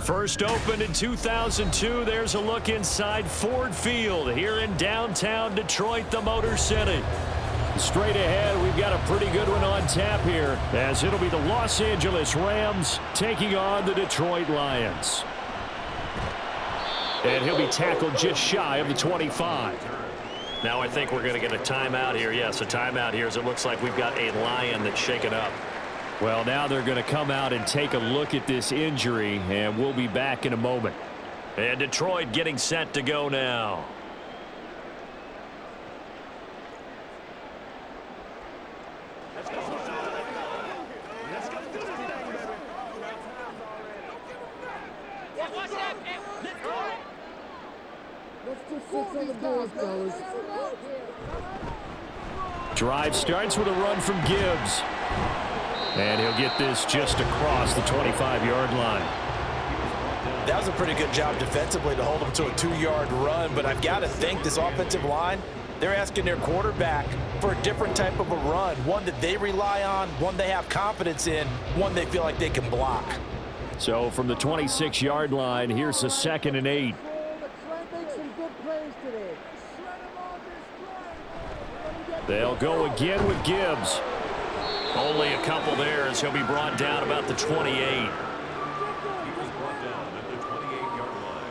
First opened in 2002, there's a look inside Ford Field here in downtown Detroit, the Motor City. Straight ahead, we've got a pretty good one on tap here, as it'll be the Los Angeles Rams taking on the Detroit Lions. And he'll be tackled just shy of the 25. Now I think we're going to get a timeout here. Yes, a timeout here, as it looks like we've got a Lion that's shaken up. Well, now they're going to come out and take a look at this injury, and we'll be back in a moment. And Detroit getting set to go now. Drive starts with a run from Gibbs. And he'll get this just across the 25-yard line. That was a pretty good job defensively to hold him to a 2-yard run, but I've got to think this offensive line, they're asking their quarterback for a different type of a run, one that they rely on, one they have confidence in, one they feel like they can block. So from the 26-yard line, here's a 2nd and 8. They'll go again with Gibbs. Only a couple there as he'll be brought down about the 28. He was brought down at the 28-yard line.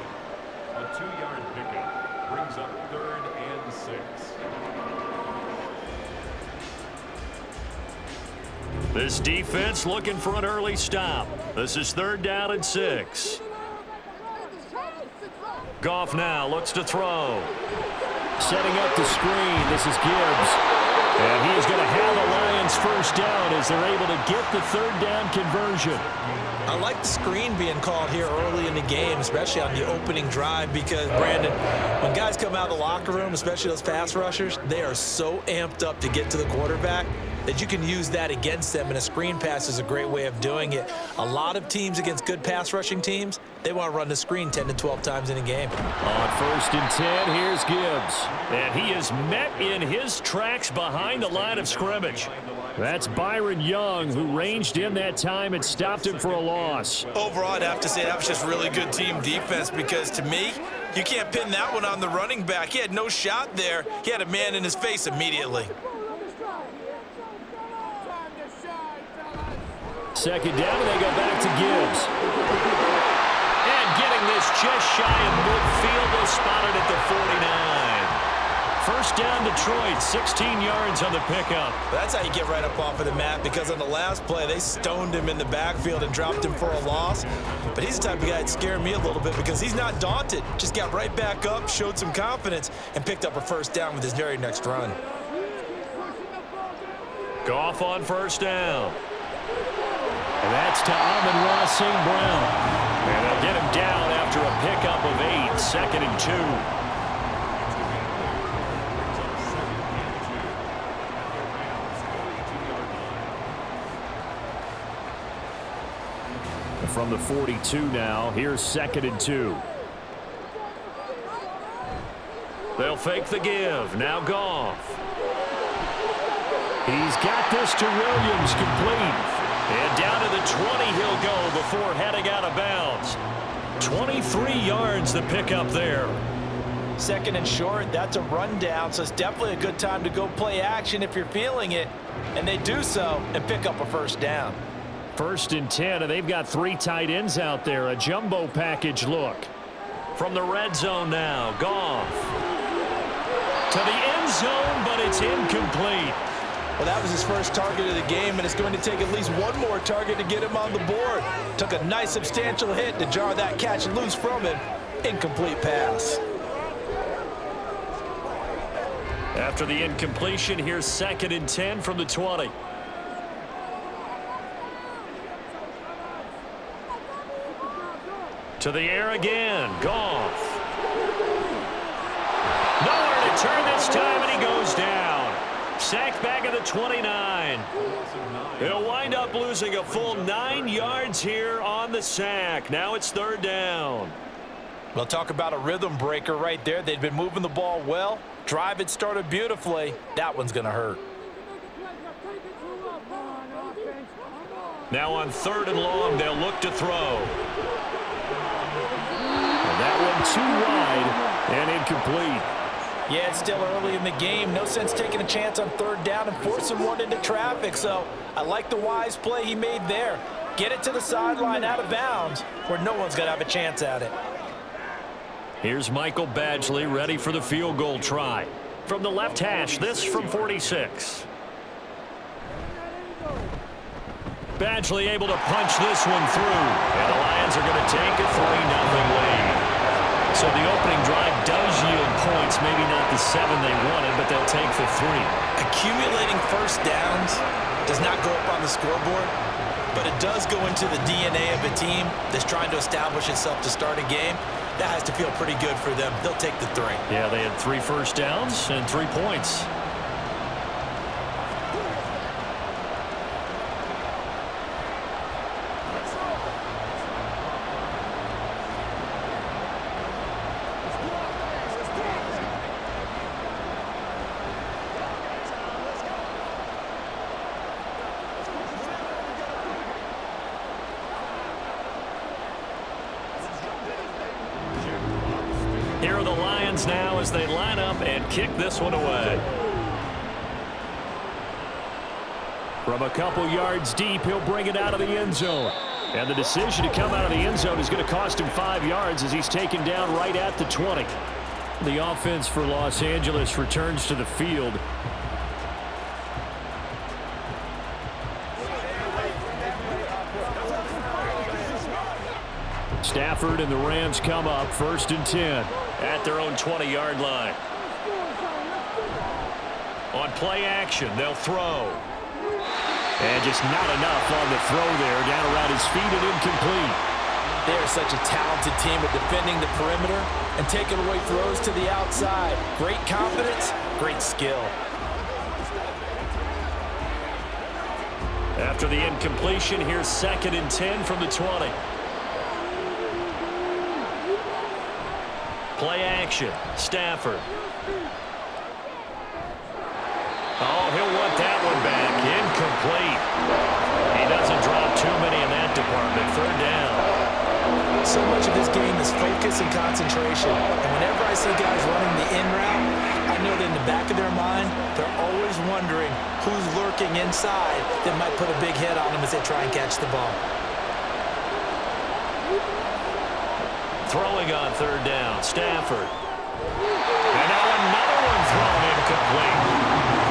A 2-yard pickup brings up 3rd and 6. This defense looking for an early stop. This is 3rd down and 6. Goff now looks to throw. Setting up the screen. This is Gibbs. And he is going to have the Lions first down as they're able to get the 3rd down conversion. I like the screen being called here early in the game, especially on the opening drive, because, Brandon, when guys come out of the locker room, especially those pass rushers, they are so amped up to get to the quarterback that you can use that against them, and a screen pass is a great way of doing it. A lot of teams against good pass rushing teams, they want to run the screen 10 to 12 times in a game. On 1st and 10, here's Gibbs. And he is met in his tracks behind the line of scrimmage. That's Byron Young, who ranged in that time and stopped him for a loss. Overall, I'd have to say that was just really good team defense, because to me, you can't pin that one on the running back. He had no shot there. He had a man in his face immediately. 2nd down, and they go back to Gibbs. And getting this just shy of midfield, they'll spot it at the 49. First down, Detroit, 16 yards on the pickup. That's how you get right up off of the mat, because on the last play, they stoned him in the backfield and dropped him for a loss. But he's the type of guy that scared me a little bit, because he's not daunted. Just got right back up, showed some confidence, and picked up a first down with his very next run. Goff on 1st down. And that's to Amon-Ra St. Brown. And they'll get him down after a pickup of 8, 2nd and 2. From the 42 now, here's 2nd and 2. They'll fake the give. Now Goff. He's got this to Williams, complete. And down to the 20 he'll go before heading out of bounds. 23 yards the pickup there. 2nd and short, that's a rundown, so it's definitely a good time to go play action if you're feeling it. And they do so and pick up a first down. 1st and 10, and they've got 3 tight ends out there. A jumbo package look. From the red zone now, Goff. To the end zone, but it's incomplete. Well, that was his first target of the game, and it's going to take at least one more target to get him on the board. Took a nice substantial hit to jar that catch loose from him. Incomplete pass. After the incompletion, here's 2nd and 10 from the 20. To the air again, Goff. Nowhere to turn this time, and he goes down. Sacked back at the 29. He'll wind up losing a full 9 yards here on the sack. Now it's 3rd down. Well, talk about a rhythm breaker right there. They'd been moving the ball well. Drive had started beautifully. That one's going to hurt. Now on 3rd and long, they'll look to throw. too wide and incomplete. Yeah, it's still early in the game. No sense taking a chance on third down and forcing one into traffic. So I like the wise play he made there. Get it to the sideline out of bounds where no one's going to have a chance at it. Here's Michael Badgley ready for the field goal try. From the left hash, this from 46. Badgley able to punch this one through. And the Lions are going to take a 3-0 lead. So the opening drive does yield points, maybe not the 7 they wanted, but they'll take the 3. Accumulating first downs does not go up on the scoreboard, but it does go into the DNA of a team that's trying to establish itself to start a game. That has to feel pretty good for them. They'll take the 3. Yeah, they had 3 first downs and 3 points. Here are the Lions now as they line up and kick this one away. From a couple yards deep, he'll bring it out of the end zone. And the decision to come out of the end zone is going to cost him 5 yards as he's taken down right at the 20. The offense for Los Angeles returns to the field. Stafford and the Rams come up 1st and 10 at their own 20-yard line. On play action, they'll throw. And just not enough on the throw there. Down around his feet and incomplete. They're such a talented team at defending the perimeter and taking away throws to the outside. Great confidence, great skill. After the incompletion, here's 2nd and 10 from the 20. Play action, Stafford. Oh, he'll want that one back. Incomplete. He doesn't drop too many in that department. 3rd down. So much of this game is focus and concentration. And whenever I see guys running the in route, I know that in the back of their mind, they're always wondering who's lurking inside that might put a big hit on them as they try and catch the ball. Throwing on 3rd down, Stafford. And now another one thrown incomplete.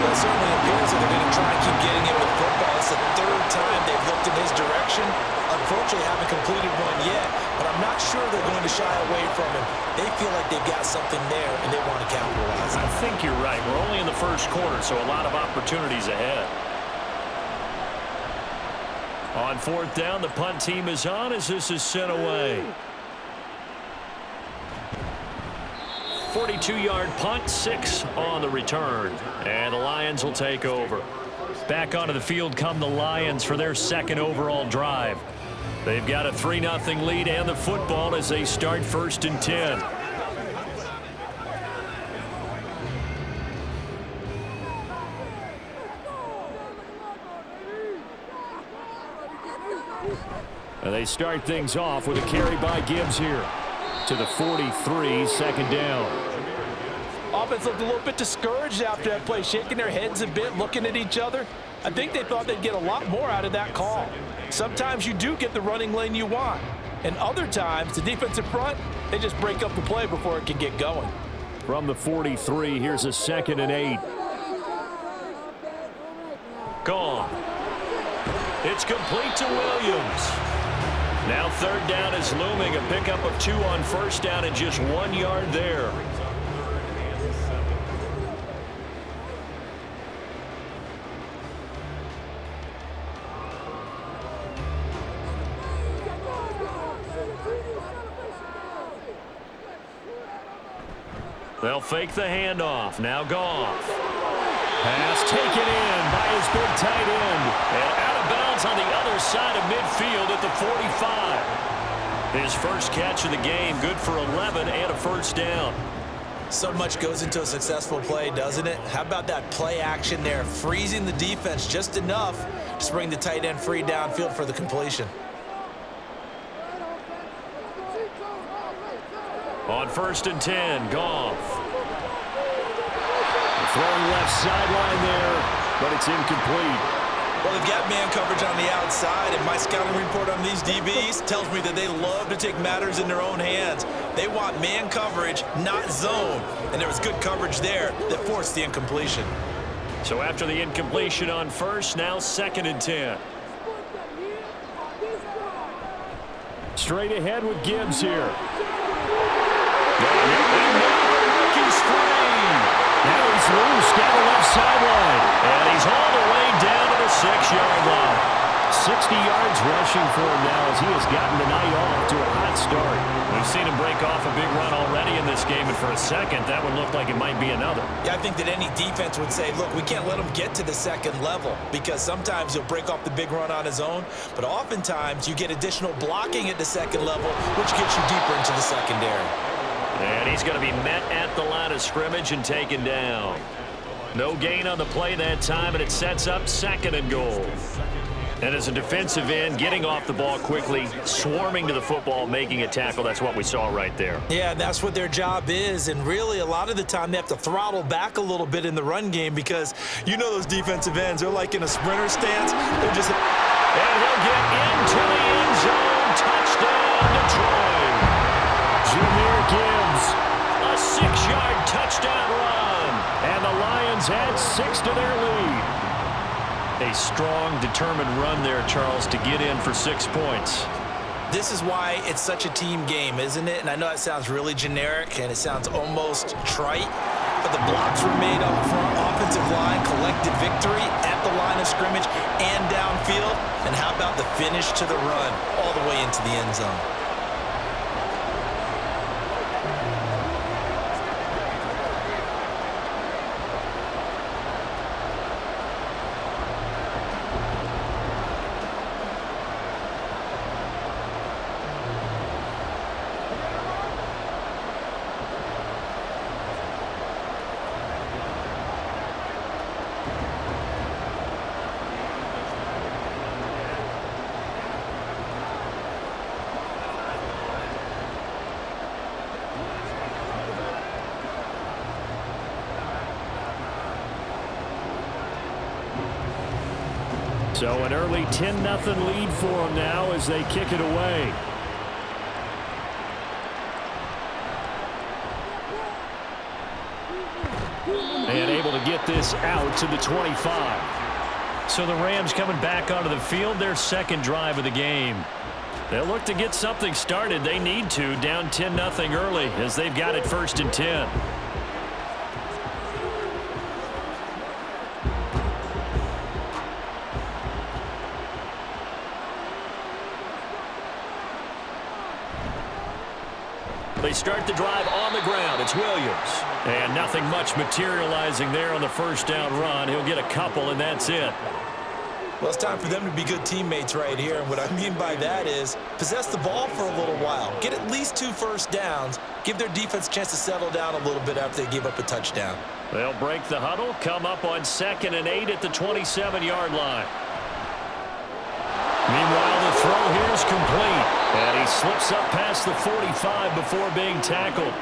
Well, it certainly appears that they're going to try and keep getting him the football. It's the 3rd time they've looked in his direction. Unfortunately, haven't completed one yet, but I'm not sure they're going to shy away from him. They feel like they've got something there, and they want to capitalize. I think you're right. We're only in the 1st quarter, so a lot of opportunities ahead. On 4th down, the punt team is on as this is sent away. 42-yard punt, 6 on the return. And the Lions will take over. Back onto the field come the Lions for their 2nd overall drive. They've got a 3-0 lead and the football as they start 1st and 10. And they start things off with a carry by Gibbs here. To the 43, 2nd down. Offense looked a little bit discouraged after that play, shaking their heads a bit, looking at each other. I think they thought they'd get a lot more out of that call. Sometimes you do get the running lane you want. And other times, the defensive front, they just break up the play before it can get going. From the 43, here's a 2nd and 8. Gone. It's complete to Williams. Now 3rd down is looming. A pickup of 2 on 1st down and just 1 yard there. They'll fake the handoff. Now Goff. Pass taken in by his big tight end. And out of bounds on the other side of midfield at the 45. His first catch of the game, good for 11 and a 1st down. So much goes into a successful play, doesn't it? How about that play action there, freezing the defense just enough to bring the tight end free downfield for the completion. On 1st and 10, Goff. Throwing left sideline there, but it's incomplete. Well, they've got man coverage on the outside, and my scouting report on these DBs tells me that they love to take matters in their own hands. They want man coverage, not zone. And there was good coverage there that forced the incompletion. So after the incompletion on 1st, now 2nd and 10. Straight ahead with Gibbs here. Rookies free. Now he's loose down the left sideline. And he's all the way down to the 6-yard line. 60 yards rushing for him now as he has gotten the night off to a hot start. We've seen him break off a big run already in this game, and for a second, that would look like it might be another. Yeah, I think that any defense would say, look, we can't let him get to the second level because sometimes he'll break off the big run on his own, but oftentimes you get additional blocking at the second level, which gets you deeper into the secondary. And he's going to be met at the line of scrimmage and taken down. No gain on the play that time, and it sets up 2nd and goal. And as a defensive end, getting off the ball quickly, swarming to the football, making a tackle, that's what we saw right there. Yeah, that's what their job is, and really a lot of the time they have to throttle back a little bit in the run game because you know those defensive ends, they're like in a sprinter stance. They're just... And he'll get into the end zone. Touchdown, Detroit. Jahmyr Gibbs, a 6-yard touchdown run. And the Lions add 6 to their lead. A strong, determined run there, Charles, to get in for 6 points. This is why it's such a team game, isn't it? And I know it sounds really generic and it sounds almost trite, but the blocks were made up front. Offensive line collected victory at the line of scrimmage and downfield. And how about the finish to the run all the way into the end zone? So an early 10-0 lead for them now as they kick it away. And able to get this out to the 25. So the Rams coming back onto the field, their 2nd drive of the game. They'll look to get something started. They need to, down 10-0 early as they've got it 1st and 10. They start the drive on the ground. It's Williams. And nothing much materializing there on the 1st down run. He'll get a couple, and that's it. Well, it's time for them to be good teammates right here. And what I mean by that is possess the ball for a little while. Get at least 2 first downs. Give their defense a chance to settle down a little bit after they give up a touchdown. They'll break the huddle, come up on 2nd and 8 at the 27-yard line. Meanwhile, the throw here is complete. And he slips up past the 45 before being tackled.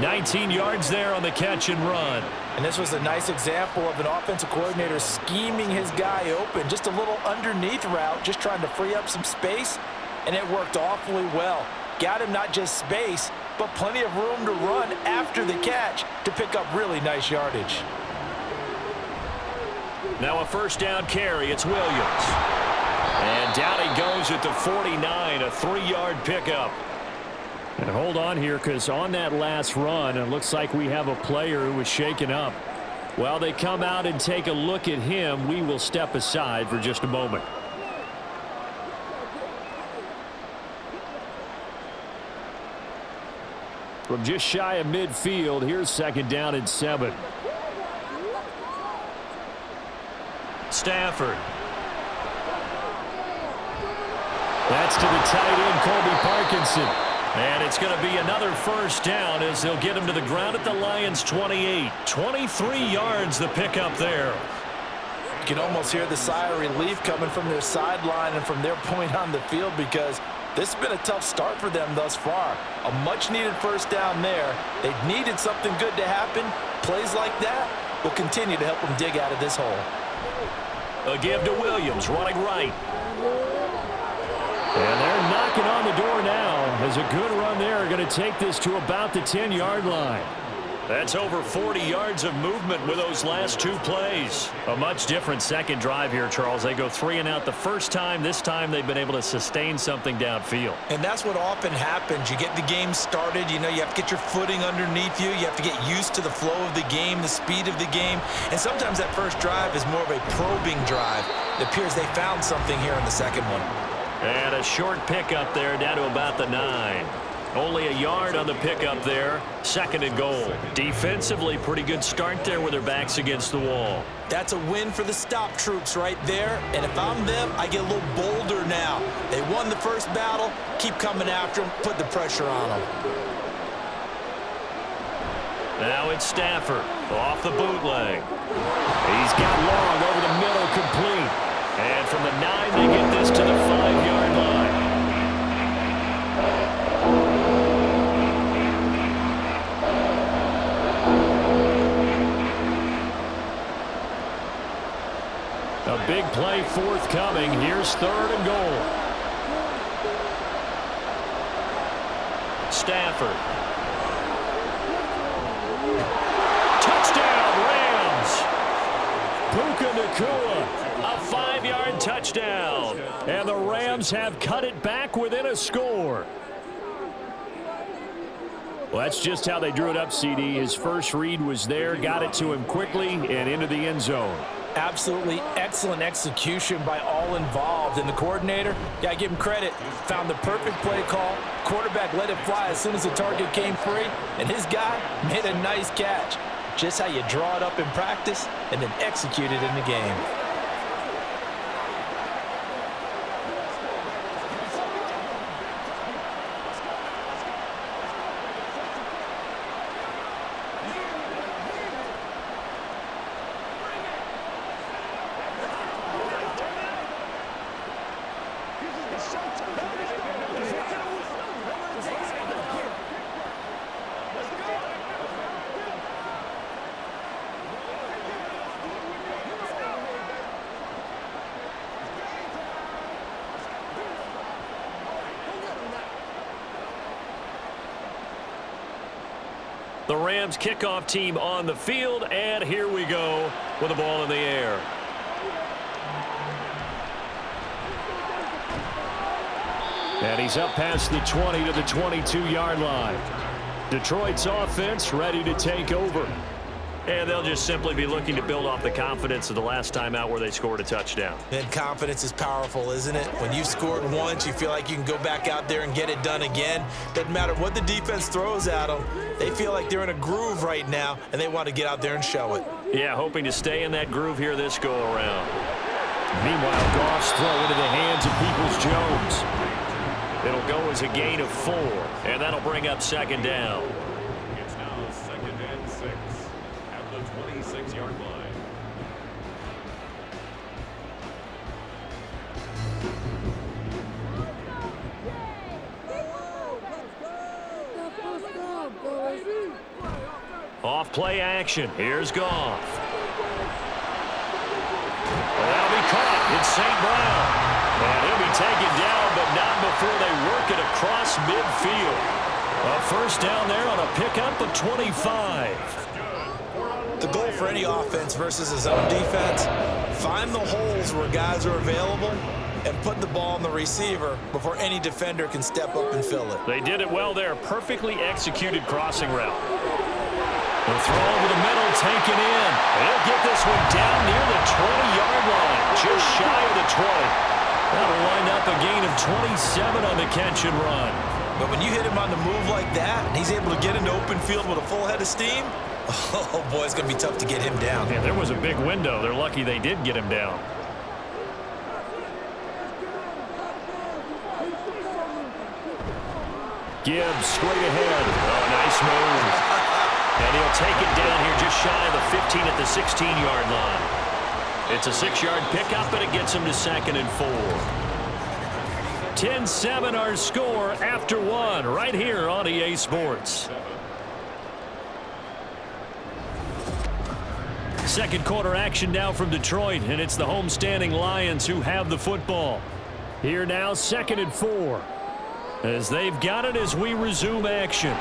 19 yards there on the catch and run. And this was a nice example of an offensive coordinator scheming his guy open. Just a little underneath route, just trying to free up some space. And it worked awfully well. Got him not just space, but plenty of room to run after the catch to pick up really nice yardage. Now a 1st down carry. It's Williams. And down he goes at the 49, a 3-yard pickup. And hold on here, because on that last run, it looks like we have a player who was shaken up. While they come out and take a look at him, we will step aside for just a moment. From just shy of midfield, here's 2nd down and 7. Stafford. That's to the tight end, Colby Parkinson. And it's going to be another 1st down as they'll get him to the ground at the Lions' 28. 23 yards the pickup there. You can almost hear the sigh of relief coming from their sideline and from their point on the field because This has been a tough start for them thus far. A much-needed first down there. They've needed something good to happen. Plays like that will continue to help them dig out of this hole. A give to Williams, running right. And they're knocking on the door now as a good run there. Going to take this to about the 10-yard line. That's over 40 yards of movement with those last two plays. A much different second drive here, Charles. They go 3 and out the first time. This time they've been able to sustain something downfield. And that's what often happens. You get the game started. You know, you have to get your footing underneath you. You have to get used to the flow of the game, the speed of the game. And sometimes that first drive is more of a probing drive. It appears they found something here in the second one. And a short pickup there down to about the 9. Only a yard on the pickup there. 2nd and goal. Defensively, pretty good start there with their backs against the wall. That's a win for the stop troops right there. And if I'm them, I get a little bolder now. They won the first battle. Keep coming after them. Put the pressure on them. Now it's Stafford off the bootleg. He's got long over the middle, complete. And from the 9, they get this to the 5-yard line. A big play forthcoming. Here's 3rd and goal. Stafford. Touchdown, Rams. Puka Nacua, a 5-yard touchdown. And the Rams have cut it back within a score. Well, that's just how they drew it up, CD. His first read was there, got it to him quickly, and into the end zone. Absolutely excellent execution by all involved. And the coordinator, got to give him credit, found the perfect play call. Quarterback let it fly as soon as the target came free, and his guy made a nice catch. Just how you draw it up in practice and then execute it in the game. The Rams kickoff team on the field, and here we go with the ball in the air. And he's up past the 20 to the 22-yard line. Detroit's offense ready to take over. And they'll just simply be looking to build off the confidence of the last time out where they scored a touchdown. And confidence is powerful, isn't it? When you've scored once, you feel like you can go back out there and get it done again. Doesn't matter what the defense throws at them. They feel like they're in a groove right now, and they want to get out there and show it. Yeah, hoping to stay in that groove here this go-around. Meanwhile, Goff's throw into the hands of Peoples-Jones. It'll go as a gain of 4, and that'll bring up 2nd down. It's now 2nd and 6 at the 26-yard line. Off play action. Here's Goff. That'll be caught. It's St. Brown. And he'll be taken down, but not before they work it across midfield. A first down there on a pickup of 25. The goal for any offense versus his own defense, find the holes where guys are available and put the ball on the receiver before any defender can step up and fill it. They did it well there. Perfectly executed crossing route. The throw over the middle, taken in. He'll get this one down near the 20-yard line, just shy of the 20. That'll wind up a gain of 27 on the catch and run. But when you hit him on the move like that, and he's able to get into open field with a full head of steam, oh boy, it's going to be tough to get him down. Yeah, there was a big window. They're lucky they did get him down. Gibbs straight ahead. Oh, nice move. And he'll take it down here just shy of the 15 at the 16-yard line. It's a 6-yard pickup, but it gets him to 2nd and 4. 10-7 our score after one right here on EA Sports. Second quarter action now from Detroit, and it's the homestanding Lions who have the football. Here now, 2nd and 4. As they've got it as we resume action. And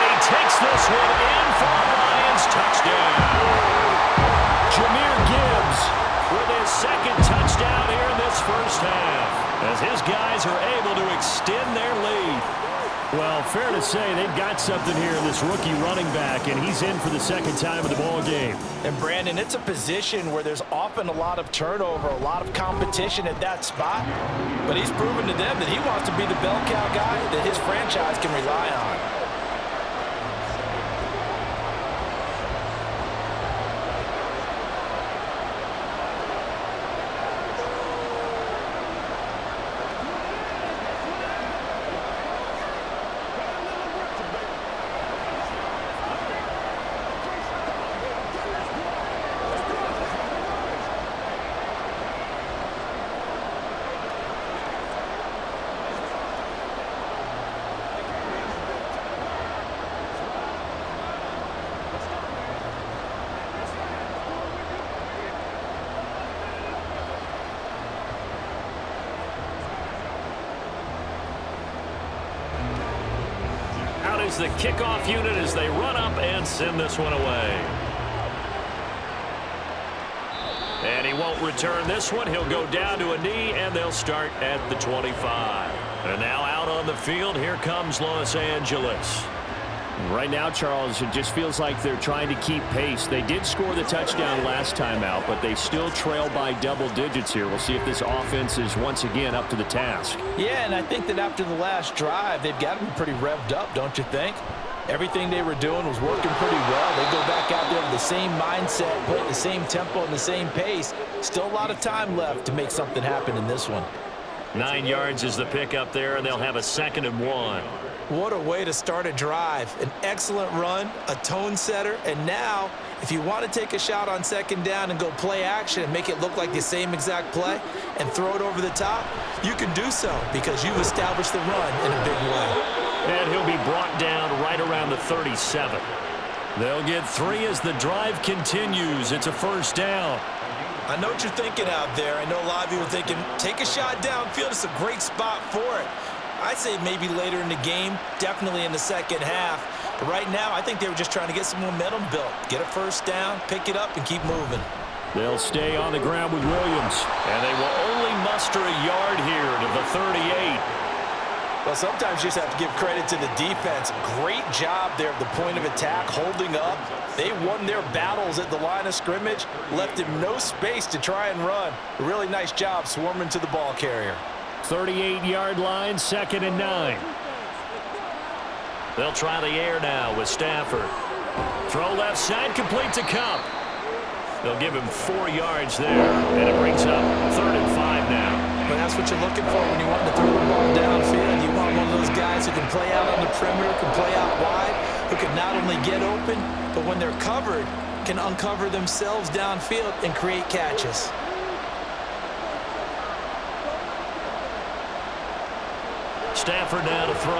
he takes this one in for a Lions touchdown. Jahmyr Gibbs with his second touchdown here in this first half, as his guys are able to extend their lead. Well, fair to say they've got something here in this rookie running back, and he's in for the second time of the ball game. And, Brandon, it's a position where there's often a lot of turnover, a lot of competition at that spot. But he's proven to them that he wants to be the bell cow guy that his franchise can rely on. Is the kickoff unit as they run up and send this one away. And he won't return this one. He'll go down to a knee, and they'll start at the 25. And now out on the field, here comes Los Angeles. Right now, Charles, it just feels like they're trying to keep pace. They did score the touchdown last time out, but they still trail by double digits here. We'll see if this offense is once again up to the task. Yeah, and I think that after the last drive, they've got to be pretty revved up, don't you think? Everything they were doing was working pretty well. They go back out there with the same mindset, playing the same tempo and the same pace. Still a lot of time left to make something happen in this one. 9 yards is the pickup there, and they'll have a 2nd and 1. What a way to start a drive. An excellent run, a tone setter, and now if you want to take a shot on 2nd down and go play action and make it look like the same exact play and throw it over the top, you can do so because you've established the run in a big way. And he'll be brought down right around the 37. They'll get 3 as the drive continues. It's a 1st down. I know what you're thinking out there. I know a lot of you are thinking, take a shot downfield. It's a great spot for it. I'd say maybe later in the game, definitely in the second half. But right now, I think they were just trying to get some momentum built. Get a 1st down, pick it up, and keep moving. They'll stay on the ground with Williams. And they will only muster a yard here to the 38. Well, sometimes you just have to give credit to the defense. Great job there at the point of attack, holding up. They won their battles at the line of scrimmage, left him no space to try and run. A really nice job swarming to the ball carrier. 38-yard line, 2nd and 9. They'll try the air now with Stafford. Throw left side, complete to Cup. They'll give him 4 yards there, and it brings up 3rd and 5 now. But that's what you're looking for when you want to throw the ball downfield. You want one of those guys who can play out on the perimeter, can play out wide, who can not only get open, but when they're covered, can uncover themselves downfield and create catches. Stafford now to throw.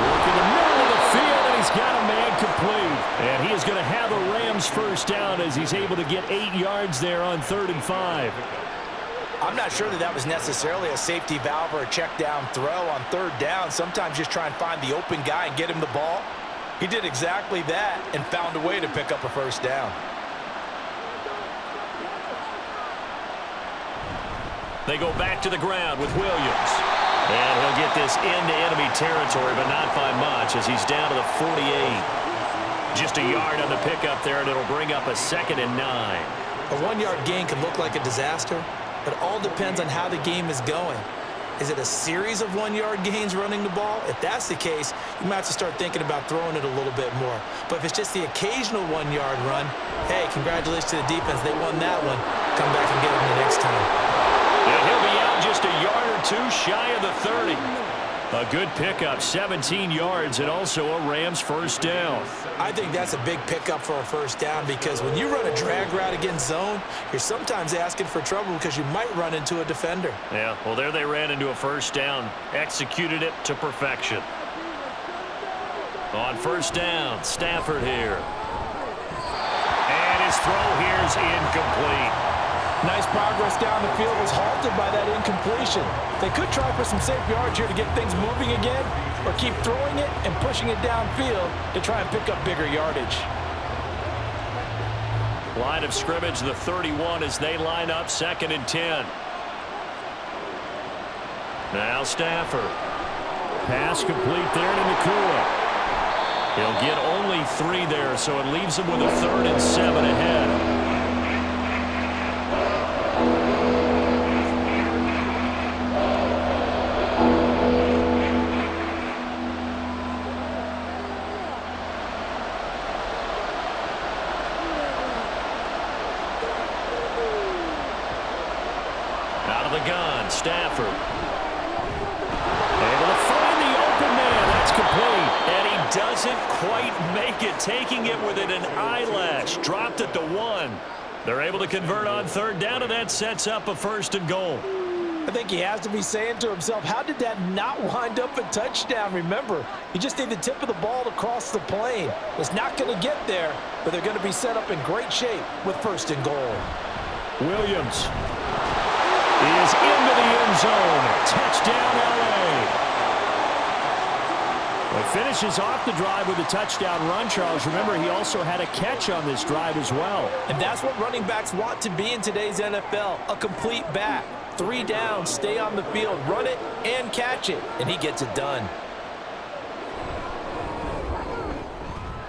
Work in the middle of the field, and he's got a man complete. And he is going to have a Rams 1st down as he's able to get 8 yards there on 3rd and 5. I'm not sure that was necessarily a safety valve or a check down throw on 3rd down. Sometimes just try and find the open guy and get him the ball. He did exactly that and found a way to pick up a 1st down. They go back to the ground with Williams. And he'll get this into enemy territory, but not by much as he's down to the 48. Just a yard on the pickup there, and it'll bring up a 2nd and 9. A 1-yard gain can look like a disaster, but it all depends on how the game is going. Is it a series of 1-yard gains running the ball? If that's the case, you might have to start thinking about throwing it a little bit more. But if it's just the occasional 1-yard run, hey, congratulations to the defense. They won that one. Come back and get them the next time. And he'll be out just a yard or two shy of the 30. A good pickup, 17 yards, and also a Rams first down. I think that's a big pickup for a first down because when you run a drag route against zone, you're sometimes asking for trouble because you might run into a defender. Yeah, well, there they ran into a first down, executed it to perfection. On first down, Stafford here. And his throw here is incomplete. Nice progress down the field was halted by that incompletion. They could try for some safe yards here to get things moving again, or keep throwing it and pushing it downfield to try and pick up bigger yardage. Line of scrimmage, the 31 as they line up, 2nd and 10. Now Stafford. Pass complete there to Nakua. He'll get only 3 there, so it leaves him with a 3rd and 7 ahead. Out of the gun, Stafford. Able to find the open man. That's complete. And he doesn't quite make it, taking it within an eyelash. Dropped at the 1. They're able to convert on 3rd down, and that sets up a 1st and goal. I think he has to be saying to himself, how did that not wind up a touchdown? Remember, you just need the tip of the ball to cross the plane. It's not going to get there, but they're going to be set up in great shape with 1st and goal. Williams is into the end zone. Touchdown, L.A. Well, finishes off the drive with a touchdown run, Charles. Remember, he also had a catch on this drive as well. And that's what running backs want to be in today's NFL, a complete back. 3 down, stay on the field, run it, and catch it. And he gets it done.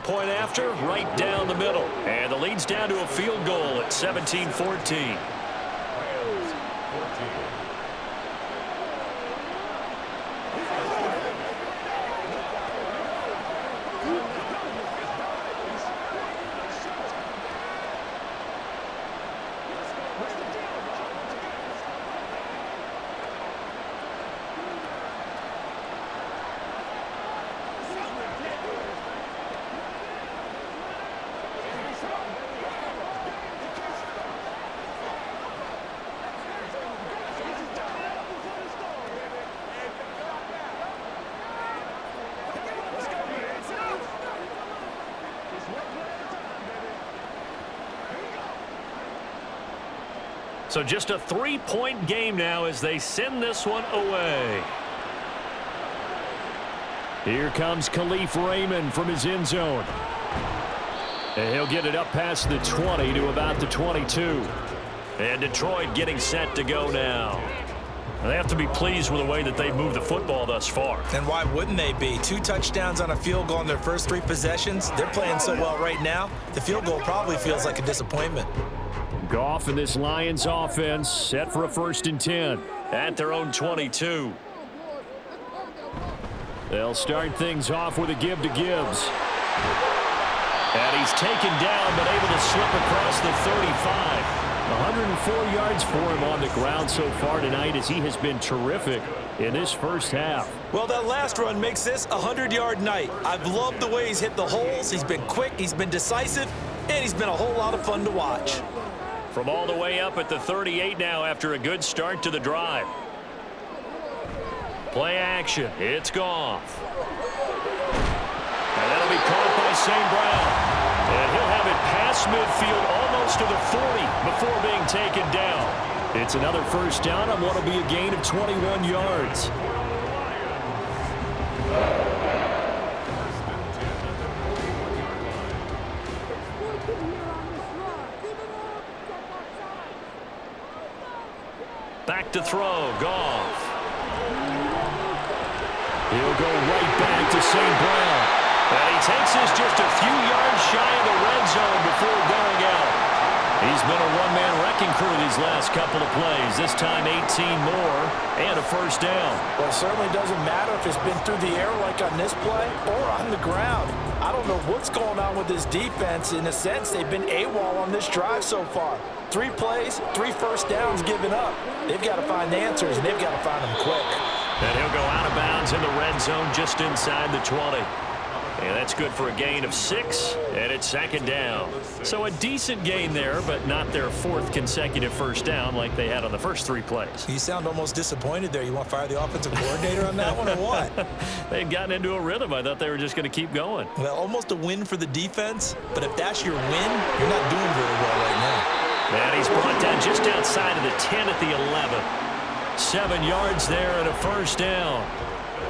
Point after, right down the middle. And the lead's down to a field goal at 17-14. So just a 3-point game now as they send this one away. Here comes Khalif Raymond from his end zone. And he'll get it up past the 20 to about the 22. And Detroit getting set to go now. They have to be pleased with the way that they've moved the football thus far. And why wouldn't they be? 2 touchdowns on a field goal in their first 3 possessions. They're playing so well right now, the field goal probably feels like a disappointment. Goff and this Lions offense set for a 1st and 10 at their own 22. They'll start things off with a give to Gibbs. And he's taken down but able to slip across the 35. 104 yards for him on the ground so far tonight as he has been terrific in this first half. Well, that last run makes this a 100-yard night. I've loved the way he's hit the holes. He's been quick, he's been decisive, and he's been a whole lot of fun to watch. From all the way up at the 38 now after a good start to the drive. Play action. It's Goff. And that'll be caught by St. Brown. And he'll have it past midfield almost to the 40 before being taken down. It's another 1st down on what will be a gain of 21 yards. Back to throw, Goff. He'll go right back to St. Brown. And he takes this just a few yards shy of the red zone before going out. He's been a one-man wrecking crew these last couple of plays. This time 18 more and a 1st down. Well, it certainly doesn't matter if it's been through the air like on this play or on the ground. I don't know what's going on with this defense. In a sense, they've been AWOL on this drive so far. 3 plays, 3 1st downs given up. They've got to find answers, and they've got to find them quick. And he'll go out of bounds in the red zone just inside the 20. And that's good for a gain of 6, and it's second down. So a decent gain there, but not their 4th consecutive first down like they had on the first 3 plays. You sound almost disappointed there. You want to fire the offensive coordinator on that one or what? They had gotten into a rhythm. I thought they were just going to keep going. Well, almost a win for the defense, but if that's your win, you're not doing very well right now. And he's brought down just outside of the 10 at the 11. 7 yards there and a first down.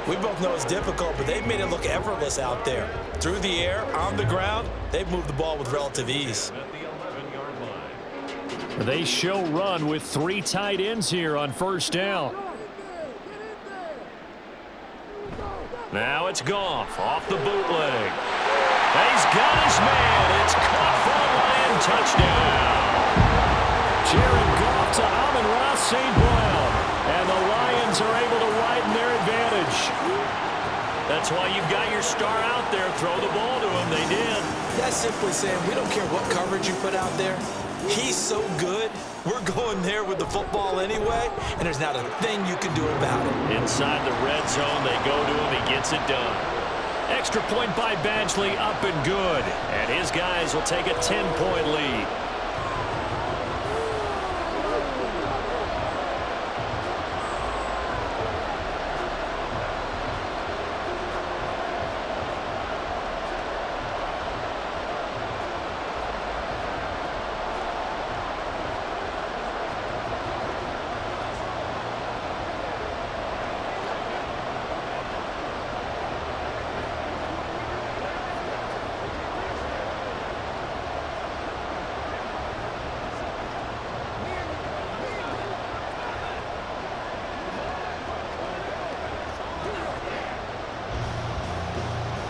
We both know it's difficult, but they've made it look effortless out there. Through the air, on the ground, they've moved the ball with relative ease. At the 11-yard line. They show run with 3 tight ends here on first down. Now it's Goff off the bootleg. He's got his man. It's caught for a Lion touchdown. Jared Goff to Amon-Ra St. Brown. And the Lions are able to widen their advantage. That's why you've got your star out there. Throw the ball to him. They did. That's simply saying we don't care what coverage you put out there. He's so good. We're going there with the football anyway, and there's not a thing you can do about it. Inside the red zone, they go to him. He gets it done. Extra point by Badgley, up and good. And his guys will take a 10-point lead.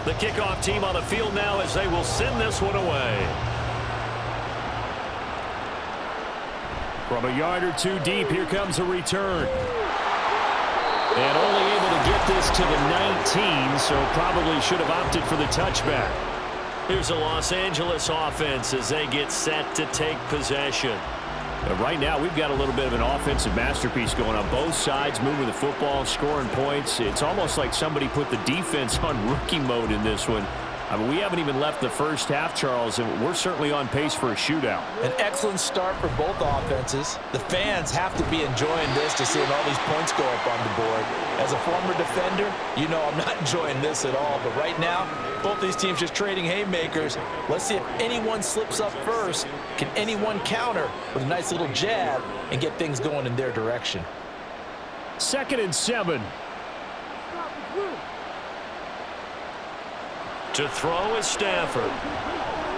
The kickoff team on the field now as they will send this one away. From a yard or 2 deep, here comes a return. And only able to get this to the 19, so probably should have opted for the touchback. Here's the Los Angeles offense as they get set to take possession. But right now, we've got a little bit of an offensive masterpiece going on both sides, moving the football, scoring points. It's almost like somebody put the defense on rookie mode in this one. I mean, we haven't even left the first half, Charles, and we're certainly on pace for a shootout. An excellent start for both offenses. The fans have to be enjoying this to seeing all these points go up on the board. As a former defender, you know I'm not enjoying this at all. But right now, both these teams just trading haymakers. Let's see if anyone slips up first. Can anyone counter with a nice little jab and get things going in their direction? 2nd and 7. To throw is Stafford.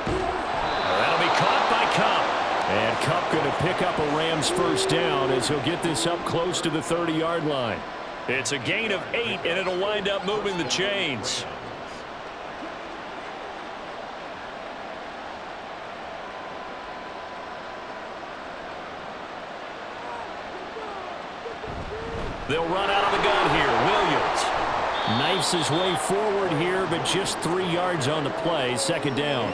That'll be caught by Kupp. And Kupp going to pick up a Rams first down as he'll get this up close to the 30-yard line. It's a gain of 8, and it'll wind up moving the chains. They'll run out of the gun here. Williams. Knifes his way forward here, but just 3 yards on the play. 2nd down.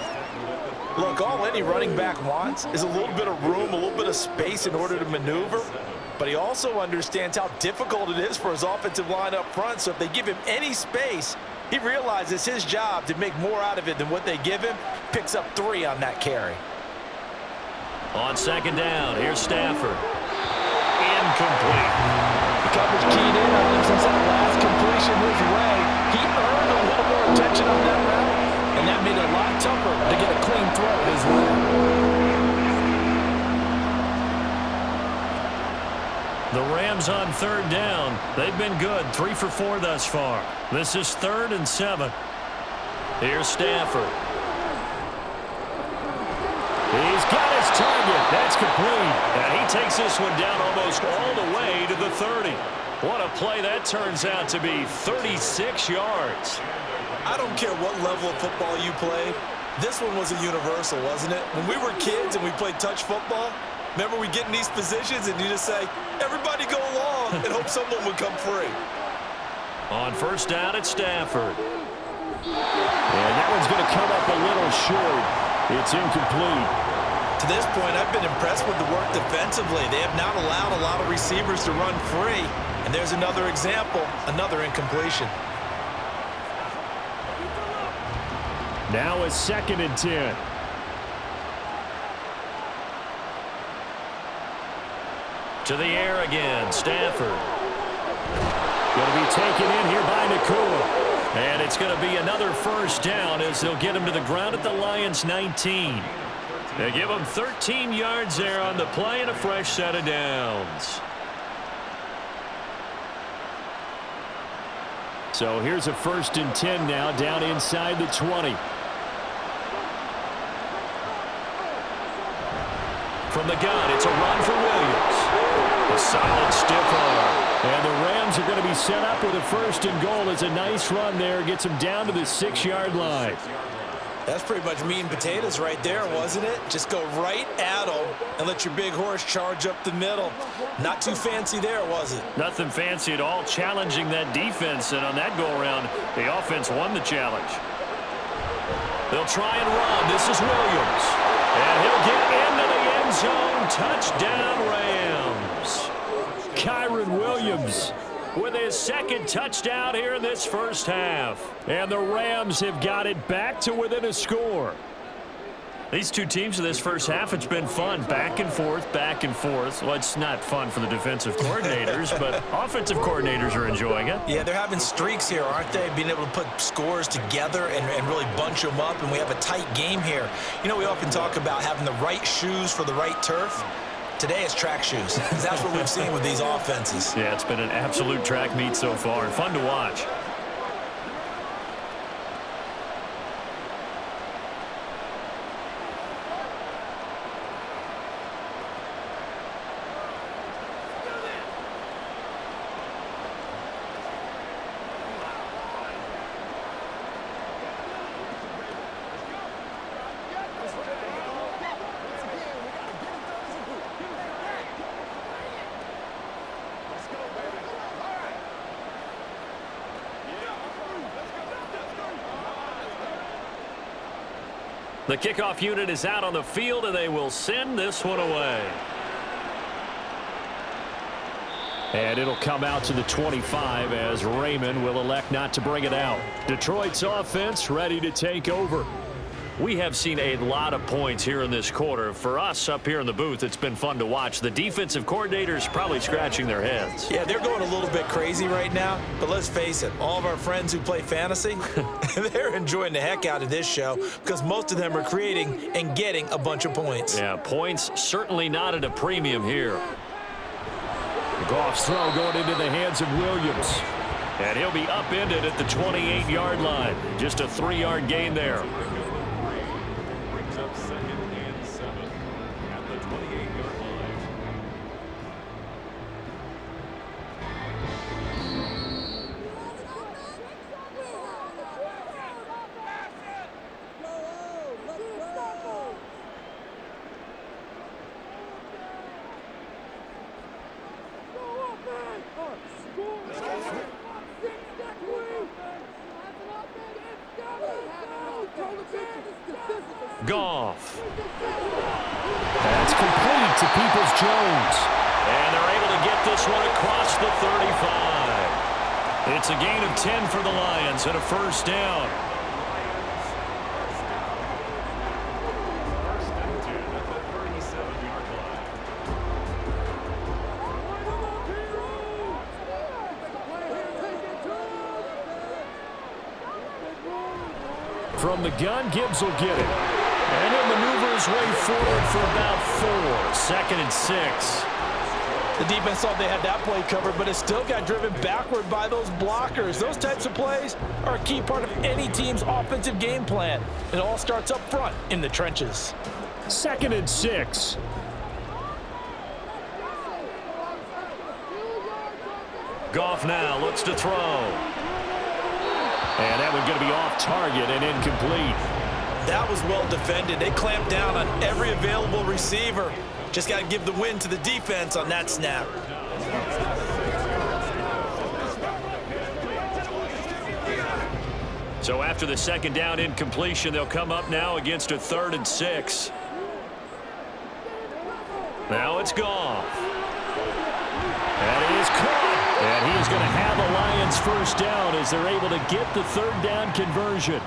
Look, all any running back wants is a little bit of room, a little bit of space in order to maneuver. But he also understands how difficult it is for his offensive line up front. So if they give him any space, he realizes his job to make more out of it than what they give him. Picks up 3 on that carry. On 2nd down, here's Stafford. Incomplete. The coverage keyed in on him since that last completion his way. He earned a little more attention on that route, and that made it a lot tougher to get a clean throw his way. The Rams on 3rd down. They've been good, 3 for 4 thus far. This is 3rd and 7. Here's Stafford. He's got his target. That's complete. And he takes this one down almost all the way to the 30. What a play that turns out to be, 36 yards. I don't care what level of football you played. This one was a universal, wasn't it? When we were kids and we played touch football, remember we get in these positions and you just say, everybody go along and hope someone would come free. On 1st down, it's Stafford. And that one's going to come up a little short. It's incomplete. To this point, I've been impressed with the work defensively. They have not allowed a lot of receivers to run free. And there's another example, another incompletion. Now a 2nd and 10. To the air again, Stafford. Going to be taken in here by Nakua. And it's going to be another first down as they'll get him to the ground at the Lions' 19. They give him 13 yards there on the play and a fresh set of downs. So here's a 1st and 10 now down inside the 20. From the gun, it's a run for Williams. A solid stiff arm. And the Rams are going to be set up with a 1st and goal. It's a nice run there. Gets them down to the 6-yard line. That's pretty much meat and potatoes right there, wasn't it? Just go right at them and let your big horse charge up the middle. Not too fancy there, was it? Nothing fancy at all, challenging that defense. And on that go-around, the offense won the challenge. They'll try and run. This is Williams. And he'll get into the end zone. Touchdown, Rams. Kyron Williams with his 2nd touchdown here in this first half. And the Rams have got it back to within a score. These two teams in this first half, it's been fun. Back and forth, back and forth. Well, it's not fun for the defensive coordinators, but offensive coordinators are enjoying it. Yeah, they're having streaks here, aren't they? Being able to put scores together and really bunch them up, and we have a tight game here. You know, we often talk about having the right shoes for the right turf. Today it's track shoes. That's what we've seen with these offenses. Yeah, it's been an absolute track meet so far, and fun to watch. The kickoff unit is out on the field, and they will send this one away. And it'll come out to the 25 as Raymond will elect not to bring it out. Detroit's offense ready to take over. We have seen a lot of points here in this quarter. For us up here in the booth, it's been fun to watch. The defensive coordinators probably scratching their heads. Yeah, they're going a little bit crazy right now, but let's face it, all of our friends who play fantasy, they're enjoying the heck out of this show because most of them are creating and getting a bunch of points. Yeah, points certainly not at a premium here. Goff's throw going into the hands of Williams. And he'll be upended at the 28-yard line. Just a 3-yard gain there. Brings up 2nd and 7 at the 28-yard line. Goff. That's complete to Peoples-Jones. And they're able to get this one across the 35. It's a gain of 10 for the Lions and a first down. First and 10 at the 37-yard line. From the gun, Gibbs will get it. And he'll maneuver his way forward for about 4. 2nd and 6. The defense thought they had that play covered, but it still got driven backward by those blockers. Those types of plays are a key part of any team's offensive game plan. It all starts up front in the trenches. 2nd and 6. Goff now looks to throw. And that one's going to be off target and incomplete. That was well defended. They clamped down on every available receiver. Just got to give the win to the defense on that snap. So after the 2nd down incompletion, they'll come up now against a 3rd and 6. Now it's Goff. That is caught. And he is going to have the Lions first down as they're able to get the third down conversion.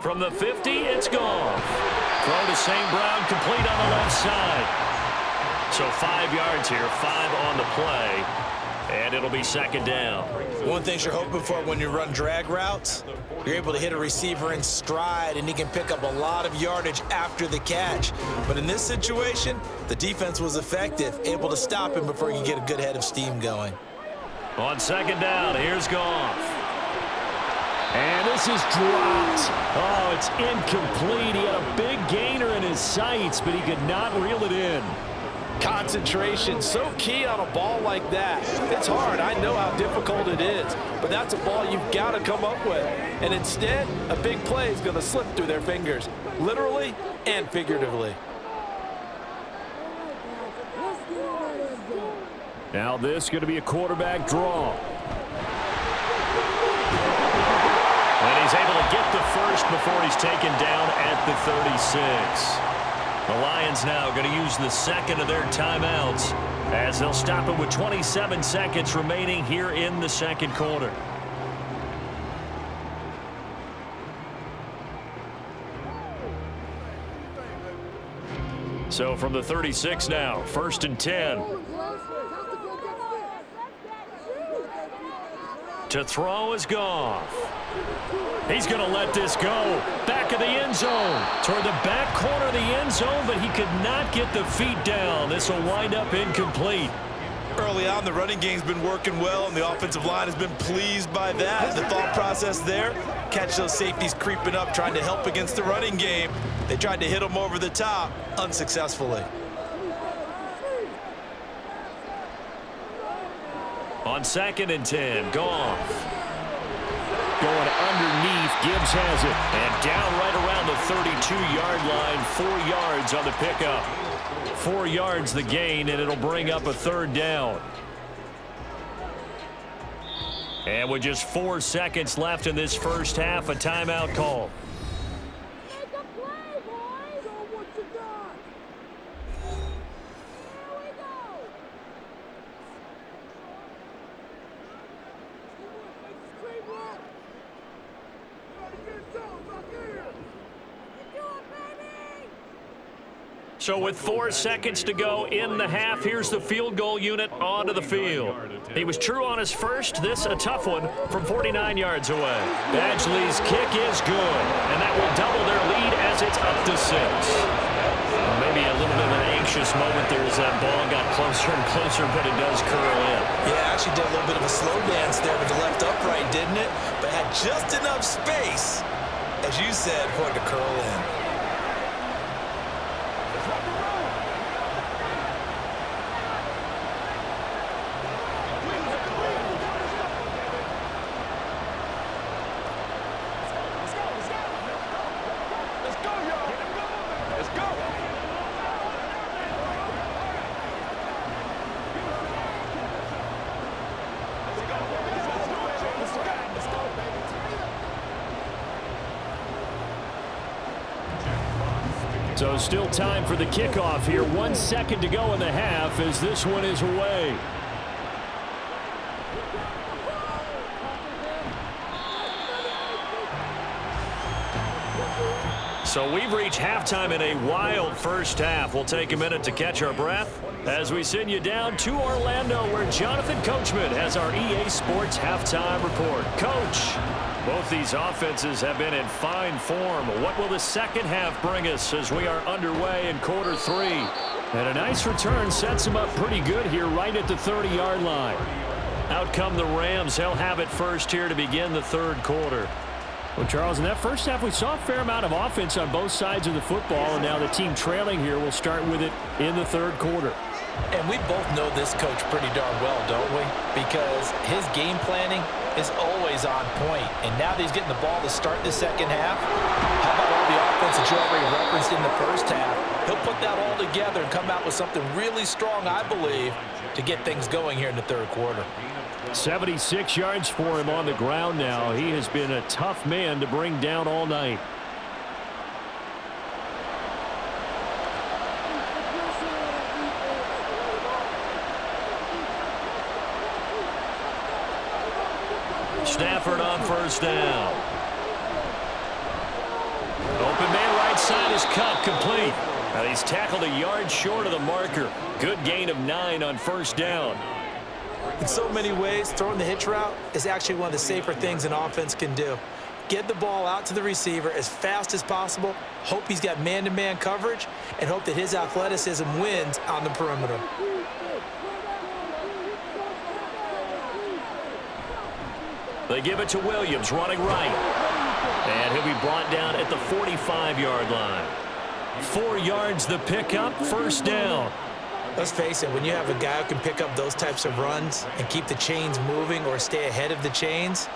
From the 50, it's Goff. Throw to St. Brown, complete on the left side. So 5 yards here, 5 on the play, and it'll be second down. One thing you're hoping for when you run drag routes, you're able to hit a receiver in stride, and he can pick up a lot of yardage after the catch. But in this situation, the defense was effective, able to stop him before he could get a good head of steam going. On second down, here's Goff. And this is dropped. Oh, it's incomplete. He had a big gainer in his sights, but he could not reel it in. Concentration, so key on a ball like that. It's hard. I know how difficult it is, but that's a ball you've got to come up with. And instead, a big play is going to slip through their fingers, literally and figuratively. Now this is going to be a quarterback draw. And he's able to get the first before he's taken down at the 36. The Lions now going to use the second of their timeouts as they'll stop it with 27 seconds remaining here in the second quarter. So from the 36 now, 1st and 10. To throw is Goff. He's going to let this go. Back of the end zone. Toward the back corner of the end zone, but he could not get the feet down. This will wind up incomplete. Early on, the running game's been working well, and the offensive line has been pleased by that. The thought process there, catch those safeties creeping up, trying to help against the running game. They tried to hit them over the top, unsuccessfully. On 2nd and 10, Goff. Going underneath, Gibbs has it. And down right around the 32-yard line, 4 yards on the pickup. 4 yards the gain, and it'll bring up a third down. And with just 4 seconds left in this first half, a timeout call. So with 4 seconds to go in the half, here's the field goal unit onto the field. He was true on his first. This a tough one from 49 yards away. Badgley's kick is good, and that will double their lead as it's up to 6. Maybe a little bit of an anxious moment there as that ball got closer and closer, but it does curl in. Yeah, actually did a little bit of a slow dance there with the left upright, didn't it? But had just enough space, as you said, for it to curl in. So still time for the kickoff here. 1 second to go in the half as this one is away. So we've reached halftime in a wild first half. We'll take a minute to catch our breath as we send you down to Orlando, where Jonathan Coachman has our EA Sports halftime report. Coach, both these offenses have been in fine form. What will the second half bring us as we are underway in quarter 3? And a nice return sets them up pretty good here right at the 30-yard line. Out come the Rams. They'll have it first here to begin the third quarter. Well, Charles, in that first half, we saw a fair amount of offense on both sides of the football, and now the team trailing here will start with it in the third quarter. And we both know this coach pretty darn well, don't we? Because his game planning is always on point. And now that he's getting the ball to start the second half, how about all the offense that you already referenced in the first half? He'll put that all together and come out with something really strong, I believe, to get things going here in the third quarter. 76 yards for him on the ground now. He has been a tough man to bring down all night. Stafford on first down. Open man right side is cut complete. Now he's tackled a yard short of the marker. Good gain of 9 on first down. In so many ways, throwing the hitch route is actually one of the safer things an offense can do. Get the ball out to the receiver as fast as possible, hope he's got man-to-man coverage, and hope that his athleticism wins on the perimeter. They give it to Williams, running right. And he'll be brought down at the 45-yard line. 4 yards the pickup, first down. Let's face it, when you have a guy who can pick up those types of runs and keep the chains moving or stay ahead of the chains,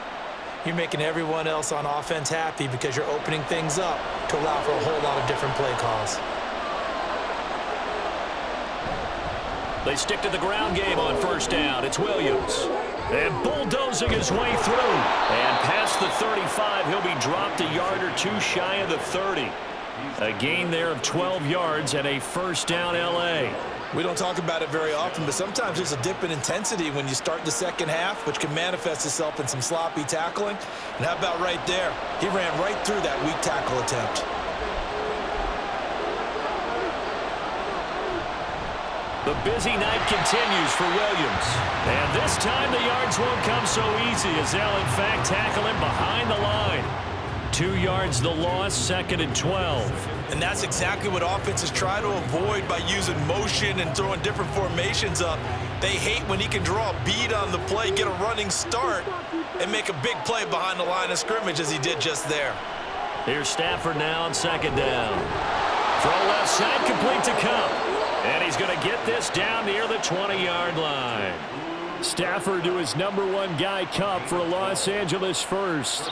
you're making everyone else on offense happy because you're opening things up to allow for a whole lot of different play calls. They stick to the ground game on first down. It's Williams. And bulldozing his way through. And past the 35, he'll be dropped a yard or two shy of the 30. A gain there of 12 yards and a first down L.A. We don't talk about it very often, but sometimes there's a dip in intensity when you start the second half, which can manifest itself in some sloppy tackling. And how about right there? He ran right through that weak tackle attempt. The busy night continues for Williams. And this time the yards won't come so easy as they'll in fact tackle him behind the line. 2 yards the loss, 2nd and 12. And that's exactly what offenses try to avoid by using motion and throwing different formations up. They hate when he can draw a bead on the play, get a running start, and make a big play behind the line of scrimmage as he did just there. Here's Stafford now on second down. Throw left side, complete to Cup. And he's going to get this down near the 20-yard line. Stafford to his number 1 guy, Cup, for a Los Angeles first.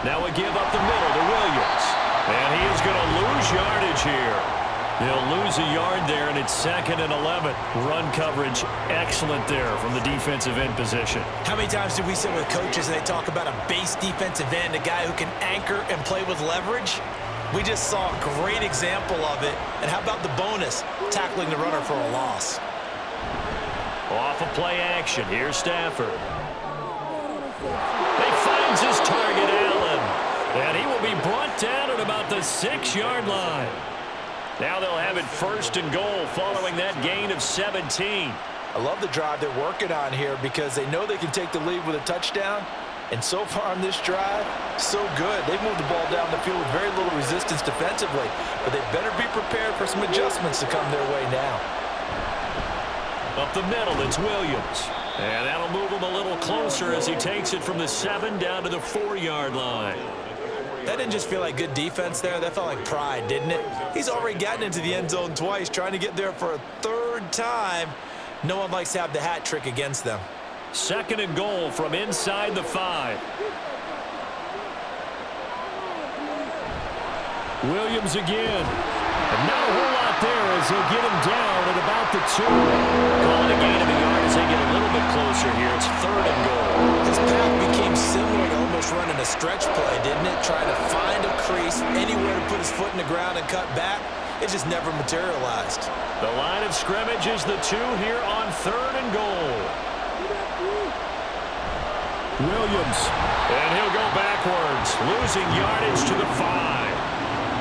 Now we give up the middle to Williams. And he is going to lose yardage here. He'll lose a yard there, and it's 2nd and 11. Run coverage excellent there from the defensive end position. How many times do we sit with coaches and they talk about a base defensive end, a guy who can anchor and play with leverage? We just saw a great example of it. And how about the bonus, tackling the runner for a loss? Off of play action, here's Stafford. He finds his target, Allen. And he will be brought down at about the 6-yard line. Now they'll have it 1st and goal following that gain of 17. I love the drive they're working on here because they know they can take the lead with a touchdown. And so far on this drive, so good. They've moved the ball down the field with very little resistance defensively. But they better be prepared for some adjustments to come their way now. Up the middle, it's Williams. And that'll move him a little closer as he takes it from the 7 down to the 4-yard line. That didn't just feel like good defense there. That felt like pride, didn't it? He's already gotten into the end zone twice, trying to get there for a 3rd time. No one likes to have the hat trick against them. 2nd and goal from inside the 5. Williams again. And not a whole lot there as he'll get him down at about the 2. Calling a gain of a yard as they get a little bit closer here. It's 3rd and goal. His path became similar to almost running a stretch play, didn't it? Trying to find a crease, anywhere to put his foot in the ground and cut back. It just never materialized. The line of scrimmage is the 2 here on 3rd and goal. Williams. And he'll go backwards, losing yardage to the 5.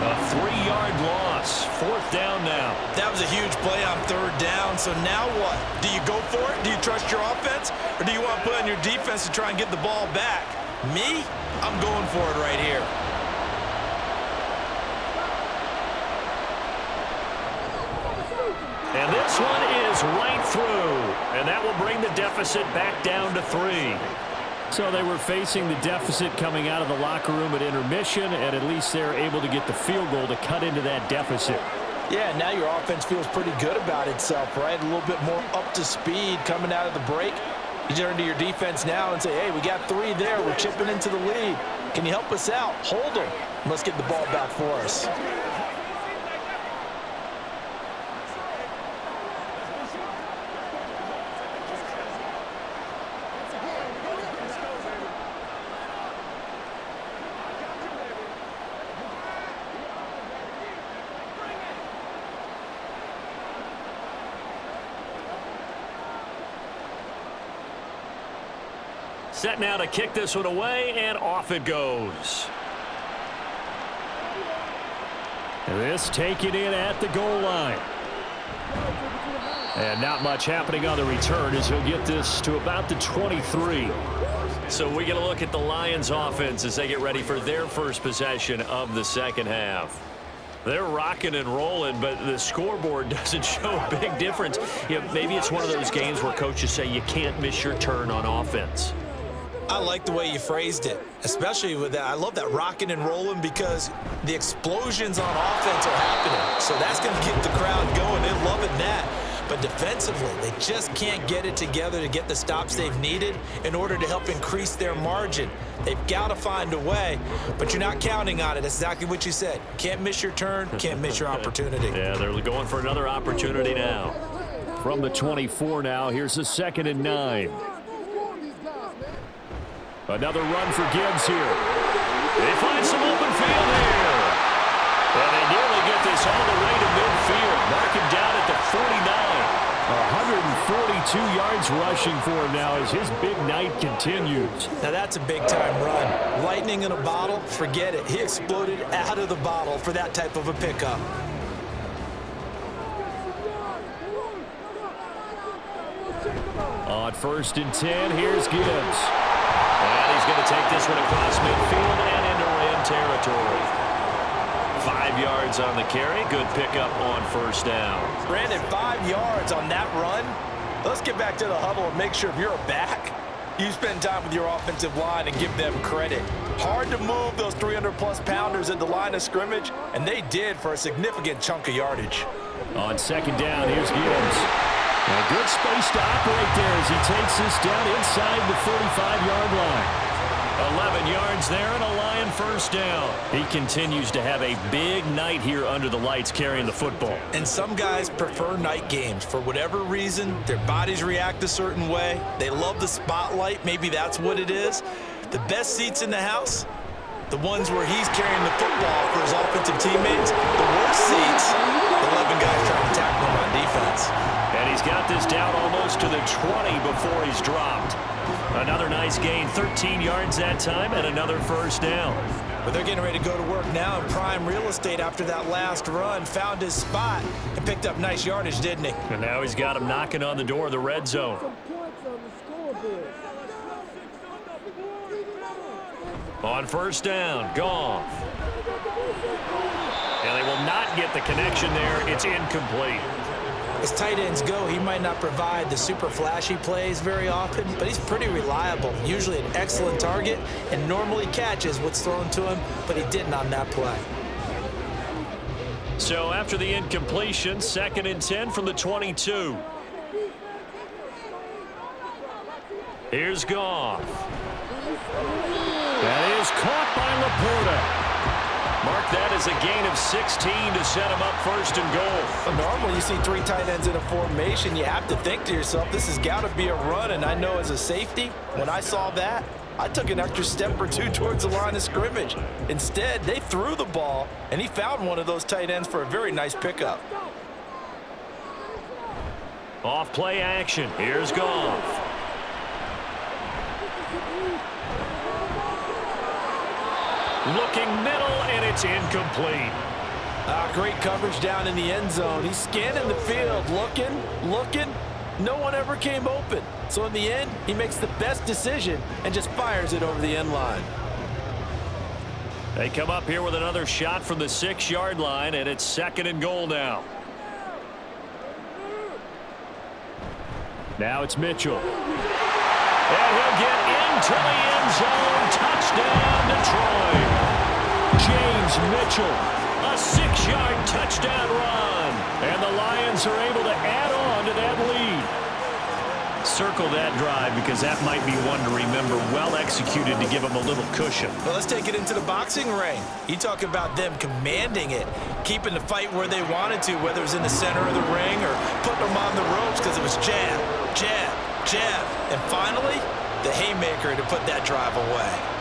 A 3-yard loss. 4th down now. That was a huge play on 3rd down. So now what? Do you go for it? Do you trust your offense? Or do you want to put on your defense to try and get the ball back? Me? I'm going for it right here. And this one is right through. And that will bring the deficit back down to 3. So they were facing the deficit coming out of the locker room at intermission, and at least they're able to get the field goal to cut into that deficit. Yeah, now your offense feels pretty good about itself, right? A little bit more up to speed coming out of the break. You turn to your defense now and say, hey, we got 3 there. We're chipping into the lead. Can you help us out? Hold them. Let's get the ball back for us. Set now to kick this one away, and off it goes. This taken in at the goal line. And not much happening on the return as he'll get this to about the 23. So we get a look at the Lions offense as they get ready for their first possession of the second half. They're rocking and rolling, but the scoreboard doesn't show a big difference. You know, maybe it's one of those games where coaches say you can't miss your turn on offense. I like the way you phrased it, especially with that. I love that rocking and rolling because the explosions on offense are happening. So that's going to get the crowd going. They're loving that. But defensively, they just can't get it together to get the stops they've needed in order to help increase their margin. They've got to find a way, but you're not counting on it. That's exactly what you said. Can't miss your turn, can't miss your opportunity. Yeah, they're going for another opportunity now. From the 24 now, here's the 2nd and 9. Another run for Gibbs here. They find some open field here. And they nearly get this all the way to midfield. Mark him down at the 49. 142 yards rushing for him now as his big night continues. Now that's a big-time run. Lightning in a bottle, forget it. He exploded out of the bottle for that type of a pickup. On 1st and 10, here's Gibbs. And he's going to take this one across midfield and into Ram territory. 5 yards on the carry. Good pickup on 1st down. Brandon, 5 yards on that run. Let's get back to the huddle and make sure if you're a back, you spend time with your offensive line and give them credit. Hard to move those 300-plus pounders at the line of scrimmage, and they did for a significant chunk of yardage. On 2nd down, here's Gibbs. And good space to operate there as he takes this down inside the 45-yard line. 11 yards there and a Lion 1st down. He continues to have a big night here under the lights carrying the football. And some guys prefer night games. For whatever reason, their bodies react a certain way. They love the spotlight. Maybe that's what it is. The best seats in the house, the ones where he's carrying the football for his offensive teammates. The worst seats, the 11 guys trying to tackle him on defense. And he's got this down almost to the 20 before he's dropped. Another nice gain, 13 yards that time, and another 1st down. But they're getting ready to go to work now in prime real estate after that last run. Found his spot and picked up nice yardage, didn't he? And now he's got him knocking on the door of the red zone. On 1st down, Goff. And they will not get the connection there. It's incomplete. As tight ends go, he might not provide the super flashy plays very often, but he's pretty reliable. Usually an excellent target and normally catches what's thrown to him, but he didn't on that play. So after the incompletion, 2nd and 10 from the 22. Here's Goff. That is caught by Laporta. Mark that as a gain of 16 to set him up 1st and goal. Normally you see 3 tight ends in a formation, you have to think to yourself, this has got to be a run, and I know as a safety, when I saw that, I took an extra step or 2 towards the line of scrimmage. Instead, they threw the ball, and he found one of those tight ends for a very nice pickup. Off play action. Here's Goff. Looking middle, and it's incomplete. Great coverage down in the end zone. He's scanning the field, looking. No one ever came open. So in the end, he makes the best decision and just fires it over the end line. They come up here with another shot from the 6-yard line, and it's 2nd and goal now. Now it's Mitchell. And he'll get into the end zone. Touchdown, Detroit. James Mitchell, a 6-yard touchdown run. And the Lions are able to add on to that lead. Circle that drive because that might be one to remember. Well executed to give them a little cushion. Well, let's take it into the boxing ring. You talk about them commanding it, keeping the fight where they wanted to, whether it was in the center of the ring or putting them on the ropes because it was jab, jab, jab. And finally, the haymaker to put that drive away.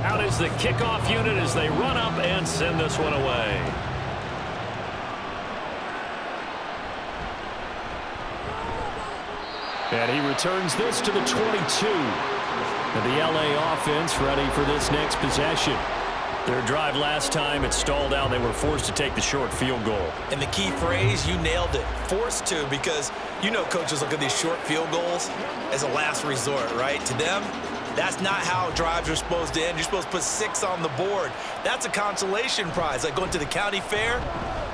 Out is the kickoff unit as they run up and send this one away. And he returns this to the 22. And the LA offense ready for this next possession. Their drive last time, it stalled out. They were forced to take the short field goal. And the key phrase, you nailed it, forced to, because you know coaches look at these short field goals as a last resort, right? To them, that's not how drives are supposed to end. You're supposed to put 6 on the board. That's a consolation prize. Like going to the county fair,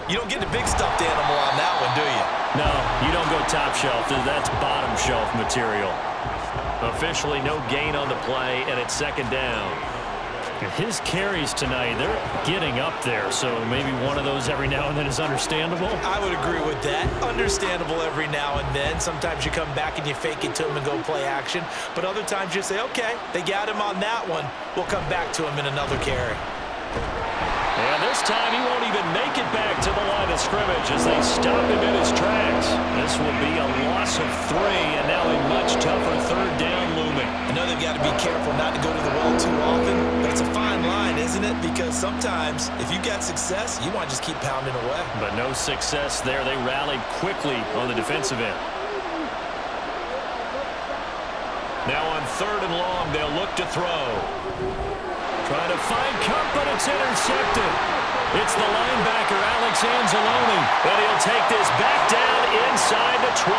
you don't get the big stuffed animal on that one, do you? No, you don't go top shelf. That's bottom shelf material. Officially no gain on the play, and it's second down. His carries tonight, they're getting up there, so maybe one of those every now and then is understandable. I would agree with that. Understandable every now and then. Sometimes you come back and you fake it to him and go play action. But other times you say, okay, they got him on that one. We'll come back to him in another carry. And this time he won't even make it back to the line of scrimmage as they stop him in his tracks. This will be a loss of 3, and now a much tougher third down looming. I know they've got to be careful not to go to the well too often, but it's a fine line, isn't it? Because sometimes if you got success, you want to just keep pounding away. But no success there. They rallied quickly on the defensive end. Now on 3rd and long, they'll look to throw. Trying to find Cup, but it's intercepted. It's the linebacker, Alex Anzalone, and he'll take this back down inside the 20.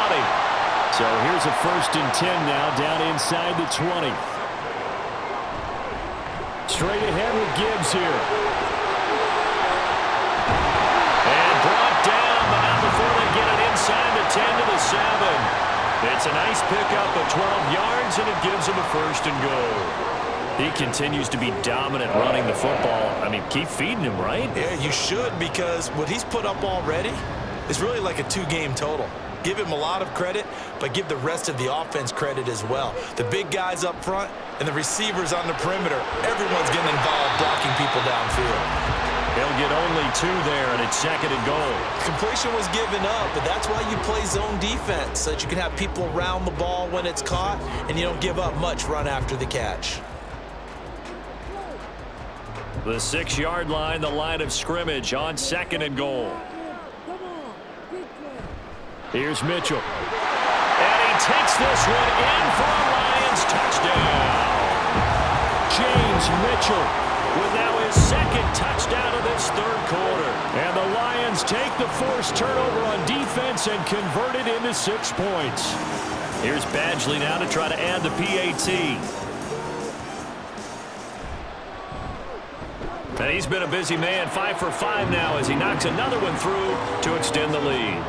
So here's a 1st and 10 now, down inside the 20. Straight ahead with Gibbs here. And brought down, but not before they get it inside the 10 to the 7. It's a nice pickup of 12 yards, and it gives them a 1st and goal. He continues to be dominant running the football. I mean, keep feeding him, right? Yeah, you should, because what he's put up already is really like a 2-game total. Give him a lot of credit, but give the rest of the offense credit as well. The big guys up front and the receivers on the perimeter, everyone's getting involved blocking people downfield. He'll get only 2 there, and it's 2nd and goal. Completion was given up, but that's why you play zone defense, so that you can have people around the ball when it's caught, and you don't give up much run after the catch. The 6-yard line, the line of scrimmage on 2nd and goal. Here's Mitchell. And he takes this one in for a Lions touchdown. James Mitchell with now his 2nd touchdown of this 3rd quarter. And the Lions take the forced turnover on defense and convert it into 6 points. Here's Badgley now to try to add the PAT. And he's been a busy man, 5 for 5 now as he knocks another one through to extend the lead.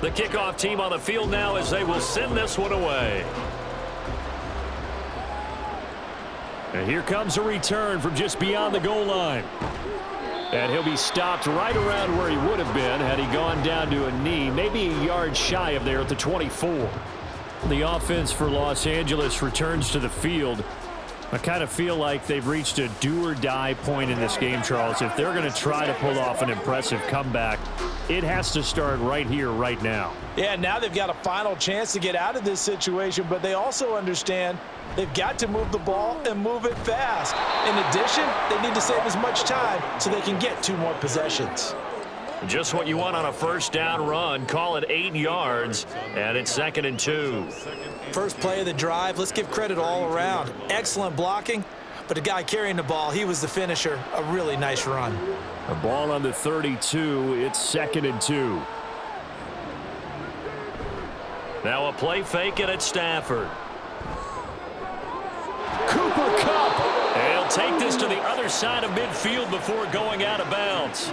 The kickoff team on the field now as they will send this one away. And here comes a return from just beyond the goal line. And he'll be stopped right around where he would have been had he gone down to a knee, maybe a yard shy of there at the 24. The offense for Los Angeles returns to the field. I kind of feel like they've reached a do-or-die point in this game, Charles. If they're going to try to pull off an impressive comeback, it has to start right here, right now. Yeah, now they've got a final chance to get out of this situation, but they also understand they've got to move the ball and move it fast. In addition, they need to save as much time so they can get 2 more possessions. Just what you want on a first down run. Call it 8 yards, and it's 2nd and 2. First play of the drive, let's give credit all around. Excellent blocking, but the guy carrying the ball, he was the finisher. A really nice run. A ball on the 32. It's 2nd and 2. Now a play fake it at Stafford. Cooper Kupp. He'll take this to the other side of midfield before going out of bounds.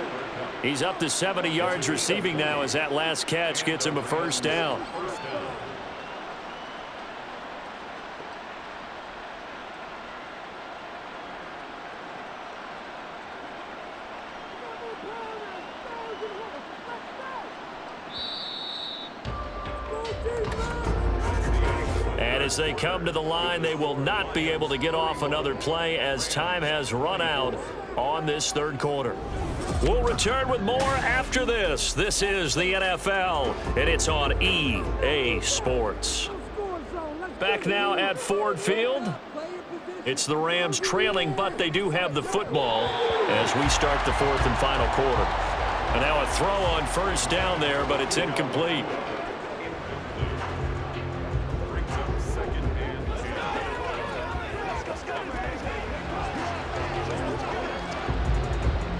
He's up to 70 yards receiving now as that last catch gets him a first down. And as they come to the line, they will not be able to get off another play as time has run out on this 3rd quarter. We'll return with more after this. This is the NFL, and it's on EA Sports. Back now at Ford Field. It's the Rams trailing, but they do have the football as we start the 4th and final quarter. And now a throw on first down there, but it's incomplete.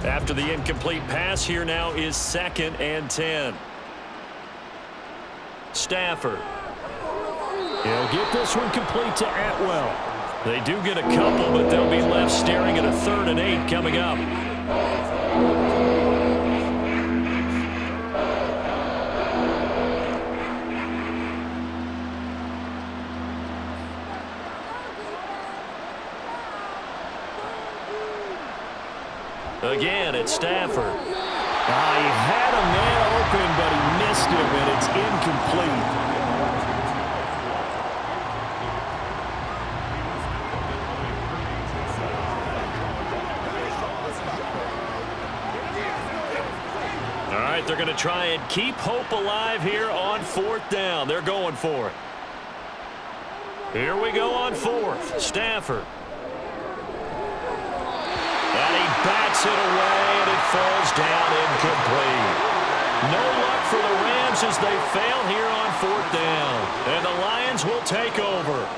After the incomplete pass, here now is 2nd and 10. Stafford. He'll get this one complete to Atwell. They do get a couple, but they'll be left staring at a 3rd and 8 coming up. Again, it's Stafford. He had a man open, but he missed him, and it's incomplete. All right, they're going to try and keep hope alive here on 4th down. They're going for it. Here we go on 4th. Stafford. And he bats it away, and it falls down incomplete. No luck for the Rams as they fail here on 4th down. And the Lions will take over.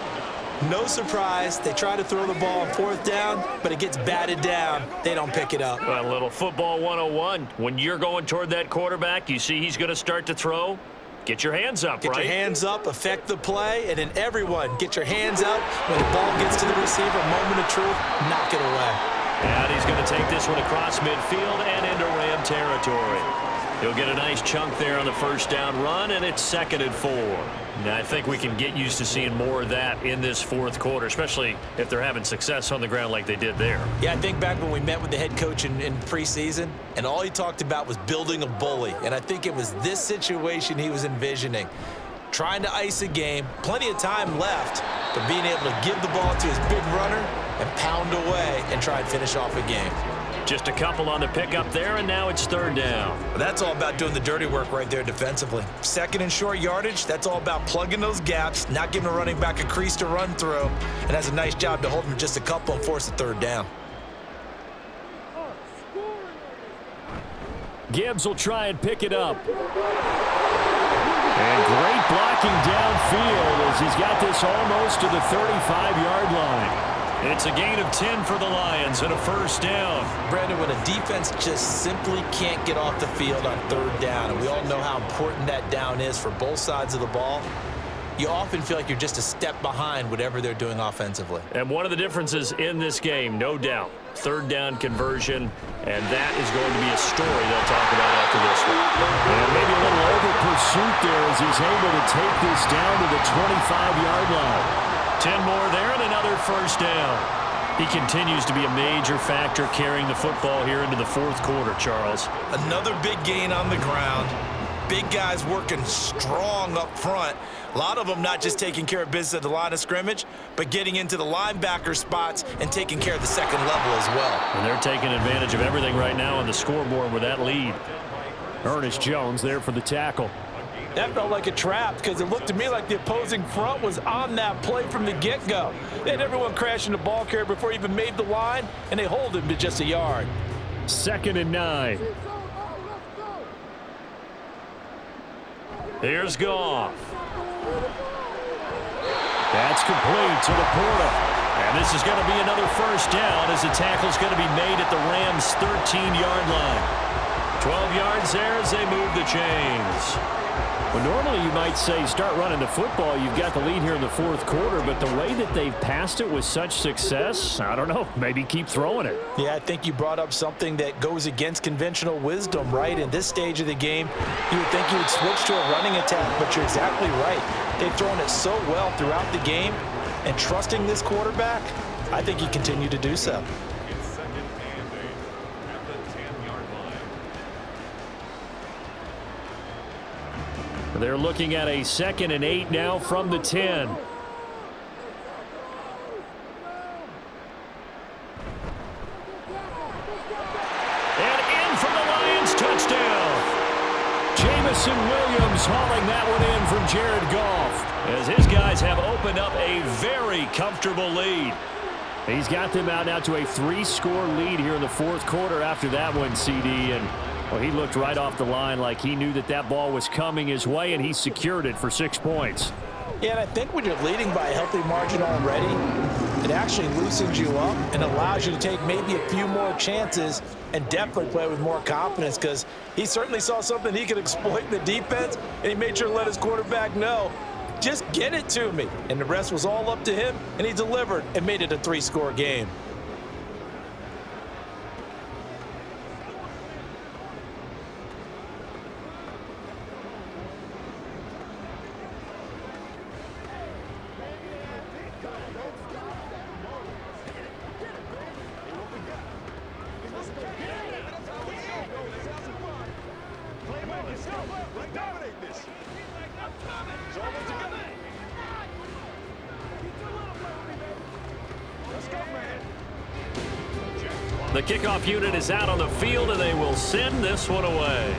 No surprise, they try to throw the ball on 4th down, but it gets batted down. They don't pick it up. A little football 101. When you're going toward that quarterback, you see he's going to start to throw. Get your hands up, Get right? your hands up, affect the play, and then everyone get your hands up. When the ball gets to the receiver, moment of truth, knock it away. And he's going to take this one across midfield and into Ram territory. He'll get a nice chunk there on the first down run, and it's 2nd and 4. Now, I think we can get used to seeing more of that in this 4th quarter, especially if they're having success on the ground like they did there. Yeah, I think back when we met with the head coach in preseason, and all he talked about was building a bully. And I think it was this situation he was envisioning. Trying to ice a game, plenty of time left, but being able to give the ball to his big runner and pound away and try and finish off a game. Just a couple on the pickup there, and now it's 3rd down. Well, that's all about doing the dirty work right there defensively. 2nd and short yardage, that's all about plugging those gaps, not giving a running back a crease to run through, and has a nice job to hold him just a couple and force a 3rd down. Gibbs will try and pick it up. And great blocking downfield as he's got this almost to the 35-yard line. It's a gain of 10 for the Lions and a first down. Brandon, when a defense just simply can't get off the field on 3rd down, and we all know how important that down is for both sides of the ball, you often feel like you're just a step behind whatever they're doing offensively. And one of the differences in this game, no doubt, third down conversion, and that is going to be a story they'll talk about after this one. And maybe a little over pursuit there as he's able to take this down to the 25-yard line. 10 more there and another first down. He continues to be a major factor carrying the football here into the fourth quarter, Charles. Another big gain on the ground. Big guys working strong up front. A lot of them not just taking care of business at the line of scrimmage, but getting into the linebacker spots and taking care of the second level as well. And they're taking advantage of everything right now on the scoreboard with that lead. Ernest Jones there for the tackle. That felt like a trap because it looked to me like the opposing front was on that play from the get-go. They had everyone crashing the ball carrier before he even made the line, and they hold him to just a yard. 2nd and 9. Here's Goff. That's complete to Laporta. And this is going to be another first down as the tackle's going to be made at the Rams' 13-yard line. 12 yards there as they move the chains. Well, normally you might say start running the football. You've got the lead here in the fourth quarter, but the way that they've passed it with such success, I don't know, maybe keep throwing it. Yeah, I think you brought up something that goes against conventional wisdom, right? In this stage of the game, you would think you would switch to a running attack, but you're exactly right. They've thrown it so well throughout the game, and trusting this quarterback, I think you continue to do so. It's 2nd and 8 at the 10-yard line. They're looking at a 2nd and 8 now from the 10. And in for the Lions, touchdown. Jamison Williams hauling that one in from Jared Goff. As his guys have opened up a very comfortable lead. He's got them out now to a 3-score lead here in the fourth quarter after that one, CD. And well, he looked right off the line like he knew that that ball was coming his way, and he secured it for 6 points. Yeah, and I think when you're leading by a healthy margin already, it actually loosens you up and allows you to take maybe a few more chances and definitely play with more confidence, because he certainly saw something he could exploit in the defense, and he made sure to let his quarterback know, just get it to me. And the rest was all up to him, and he delivered and made it a 3-score game. The kickoff unit is out on the field, and they will send this one away.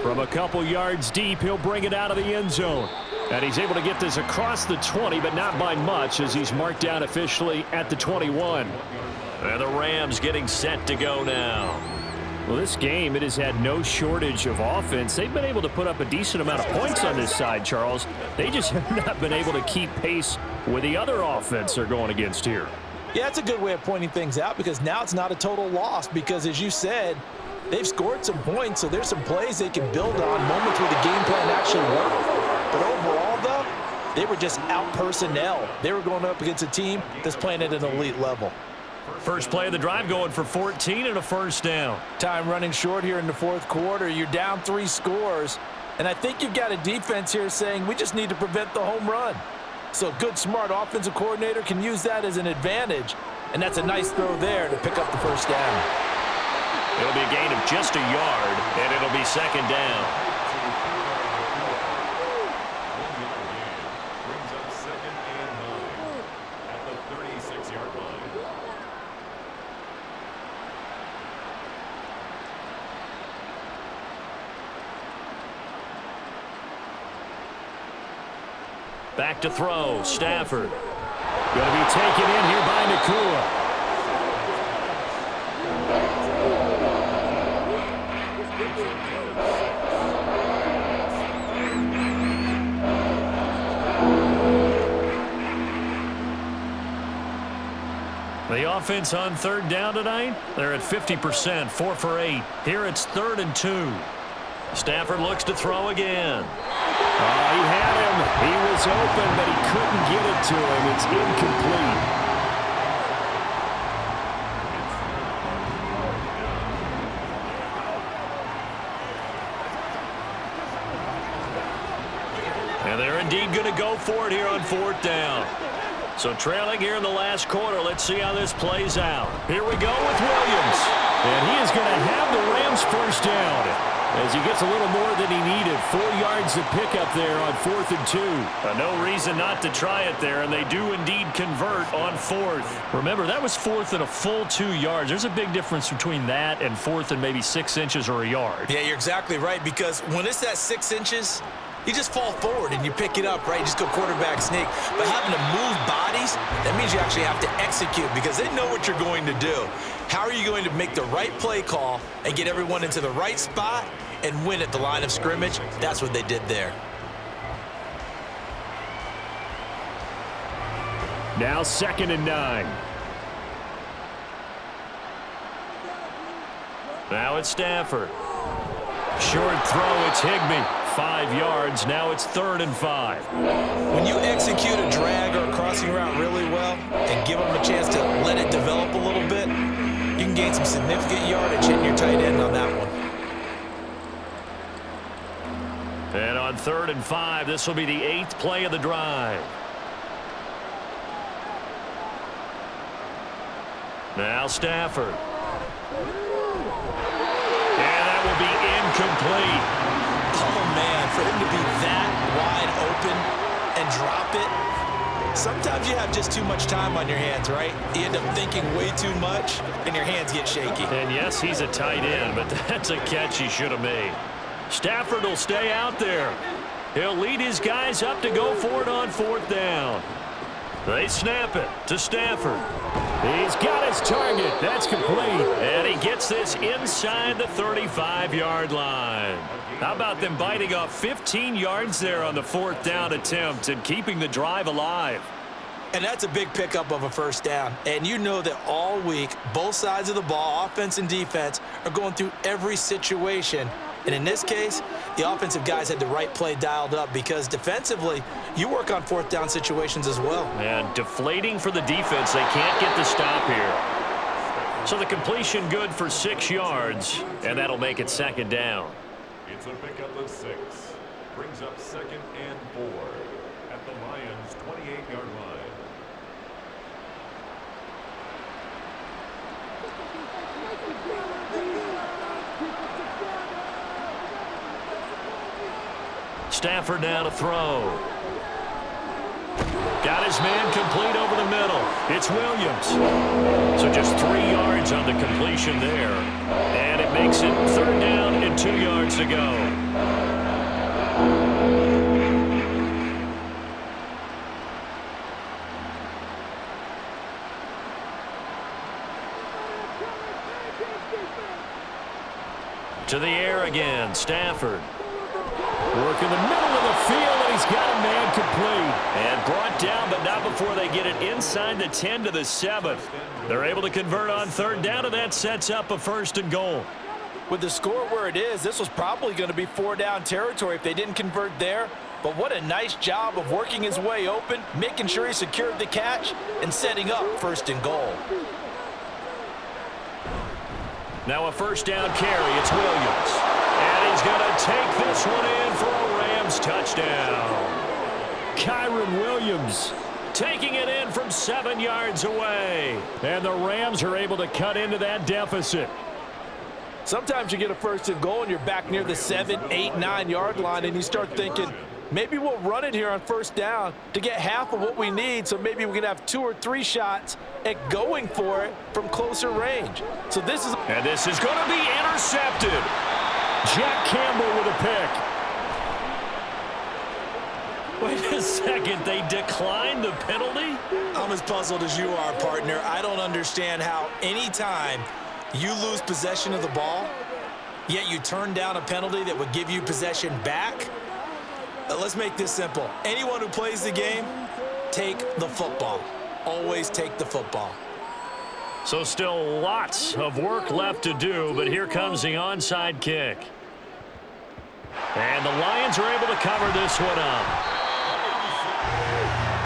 From a couple yards deep, he'll bring it out of the end zone. And he's able to get this across the 20, but not by much, as he's marked down officially at the 21. And the Rams getting set to go now. Well, this game, it has had no shortage of offense. They've been able to put up a decent amount of points on this side, Charles. They just have not been able to keep pace with the other offense they're going against here. Yeah, that's a good way of pointing things out, because now it's not a total loss, because as you said, they've scored some points, so there's some plays they can build on, moments where the game plan actually worked. But overall, though, they were just out personnel. They were going up against a team that's playing at an elite level. First play of the drive going for 14 and a first down. Time running short here in the fourth quarter. You're down 3 scores, and I think you've got a defense here saying we just need to prevent the home run. So a good, smart offensive coordinator can use that as an advantage, and that's a nice throw there to pick up the first down. It'll be a gain of just a yard, and it'll be second down. Brings up 2nd and 9 at the 36-yard line. Back to throw, Stafford. Going to be taken in here by Nakua. The offense on third down tonight, they're at 50%, 4 for 8. Here it's 3rd and 2. Stafford looks to throw again. Oh, he had him. He was open, but he couldn't get it to him. It's incomplete. And they're indeed going to go for it here on 4th down. So trailing here in the last quarter. Let's see how this plays out. Here we go with Williams. And he is going to have the Rams first down as he gets a little more than he needed. 4 yards to pick up there on 4th and 2. No reason not to try it there, and they do indeed convert on 4th. Remember, that was 4th and a full 2 yards. There's a big difference between that and 4th and maybe 6 inches or a yard. Yeah, you're exactly right, because when it's at 6 inches, you just fall forward and you pick it up, right? You just go quarterback sneak. But having to move bodies, that means you actually have to execute because they know what you're going to do. How are you going to make the right play call and get everyone into the right spot and win at the line of scrimmage? That's what they did there. Now 2nd and 9. Now it's Stafford. Short throw, it's Higbee. 5 yards. Now it's 3rd and 5. When you execute a drag or a crossing route really well and give them a chance to let it develop a little bit, you can gain some significant yardage hitting your tight end on that one. And on 3rd and 5, this will be the 8th play of the drive. Now Stafford. And that will be incomplete. Oh, man, for him to be that wide open and drop it, sometimes you have just too much time on your hands, right? You end up thinking way too much, and your hands get shaky. And yes, he's a tight end, but that's a catch he should have made. Stafford will stay out there. He'll lead his guys up to go for it on 4th down. They snap it to Stafford. He's got his target. That's complete. And he gets this inside the 35-yard line. How about them biting off 15 yards there on the 4th down attempt and keeping the drive alive? And that's a big pickup of a first down. And you know that all week, both sides of the ball, offense and defense, are going through every situation. And in this case, the offensive guys had the right play dialed up because defensively, you work on 4th down situations as well. And deflating for the defense. They can't get the stop here. So the completion good for 6 yards, and that'll make it 2nd down. It's a pickup of 6. Brings up 2nd and 4 at the Lions' 28-yard line. Stafford now to throw. Got his man complete over the middle. It's Williams. So just 3 yards on the completion there. And it makes it 3rd down and 2 yards to go. To the air again, Stafford. Work in the middle of the field, and he's got a man complete. And brought down, but not before they get it inside the 10 to the 7. They're able to convert on 3rd down, and that sets up a 1st and goal. With the score where it is, this was probably going to be 4-down territory if they didn't convert there. But what a nice job of working his way open, making sure he secured the catch, and setting up 1st and goal. Now a 1st down carry. It's Williams. And he's going to take this one in for a Rams touchdown. Kyron Williams taking it in from 7 yards away. And the Rams are able to cut into that deficit. Sometimes you get a 1st and goal and you're back near the 7, 8, 9-yard line and you start thinking, maybe we'll run it here on 1st down to get half of what we need, so maybe we can have 2 or 3 shots at going for it from closer range. So this is... And this is going to be intercepted. Jack Campbell with a pick. Wait a second, they declined the penalty? I'm as puzzled as you are, partner. I don't understand how any time you lose possession of the ball, yet you turn down a penalty that would give you possession back. Let's make this simple. Anyone who plays the game, take the football. Always take the football. So still lots of work left to do, but here comes the onside kick. And the Lions are able to cover this one up.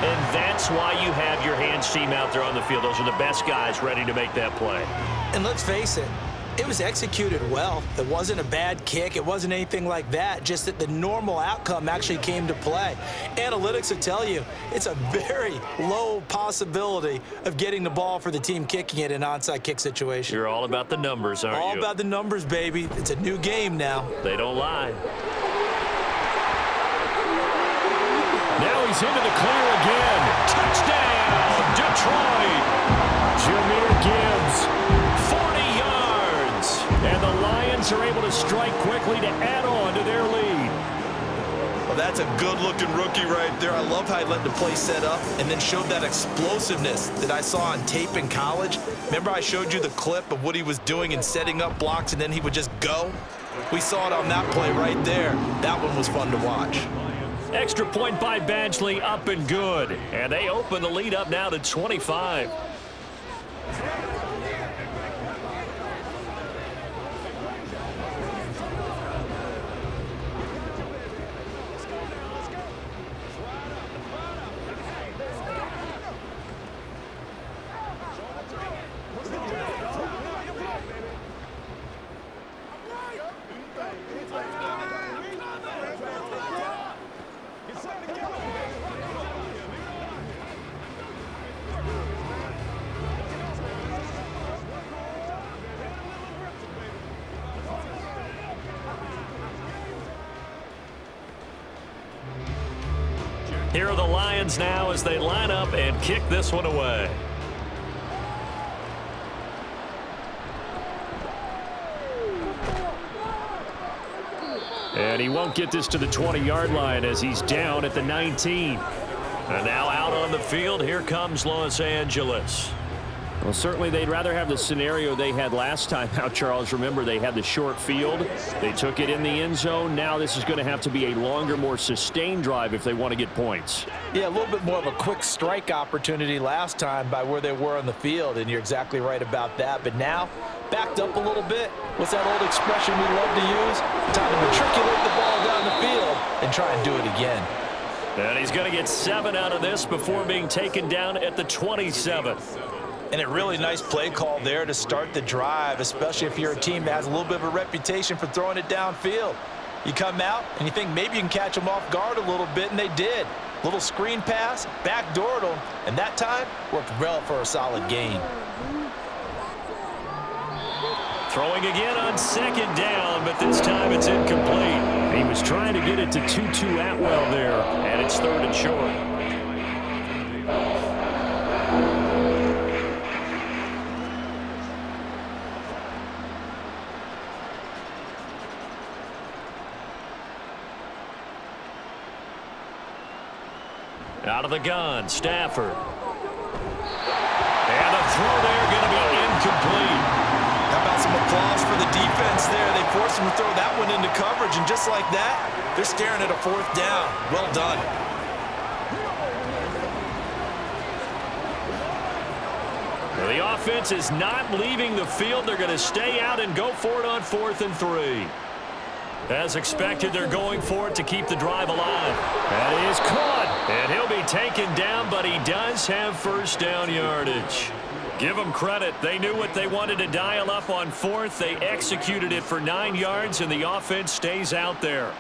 And that's why you have your hands team out there on the field. Those are the best guys ready to make that play. And let's face it, it was executed well. It wasn't a bad kick. It wasn't anything like that, just that the normal outcome actually came to play. Analytics will tell you it's a very low possibility of getting the ball for the team kicking it in an onside kick situation. You're all about the numbers, aren't you? All about the numbers, baby. It's a new game now. They don't lie. Now he's into the clear again. Touchdown, Detroit. Jahmyr Gibbs, 40 yards. And the Lions are able to strike quickly to add on to their lead. Well, that's a good-looking rookie right there. I love how he let the play set up and then showed that explosiveness that I saw on tape in college. Remember I showed you the clip of what he was doing and setting up blocks, and then he would just go? We saw it on that play right there. That one was fun to watch. Extra point by Badgley, up and good. And they open the lead up now to 25. Here are the Lions now as they line up and kick this one away. And he won't get this to the 20-yard line as he's down at the 19. And now out on the field, here comes Los Angeles. Well, certainly they'd rather have the scenario they had last time out, Charles. Remember, they had the short field. They took it in the end zone. Now this is going to have to be a longer, more sustained drive if they want to get points. Yeah, a little bit more of a quick strike opportunity last time by where they were on the field, and you're exactly right about that. But now, backed up a little bit. What's that old expression we love to use? Time to matriculate the ball down the field and try and do it again. And he's going to get 7 out of this before being taken down at the 27. And a really nice play call there to start the drive, especially if you're a team that has a little bit of a reputation for throwing it downfield. You come out and you think maybe you can catch them off guard a little bit, and they did. Little screen pass, backdoored them, and that time worked well for a solid gain. Throwing again on second down, but this time it's incomplete. He was trying to get it to Tutu Atwell there. And it's 3rd and short. Out of the gun, Stafford. And a throw there going to be incomplete. How about some applause for the defense there? They forced him to throw that one into coverage, and just like that, they're staring at a 4th down. Well done. Well, the offense is not leaving the field. They're going to stay out and go for it on 4th and 3. As expected, they're going for it to keep the drive alive. That is caught. And he'll be taken down, but he does have 1st down yardage. Give them credit. They knew what they wanted to dial up on 4th. They executed it for 9 yards, and the offense stays out there.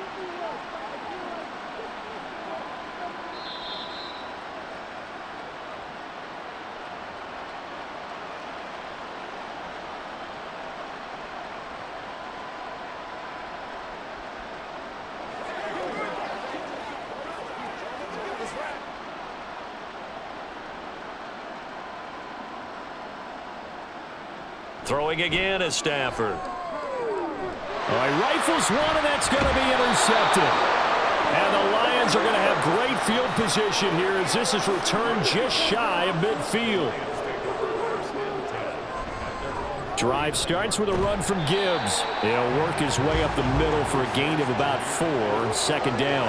Throwing again is Stafford. All right, rifles one, and that's going to be intercepted. And the Lions are going to have great field position here as this is returned just shy of midfield. Drive starts with a run from Gibbs. He'll work his way up the middle for a gain of about 4, 2nd down.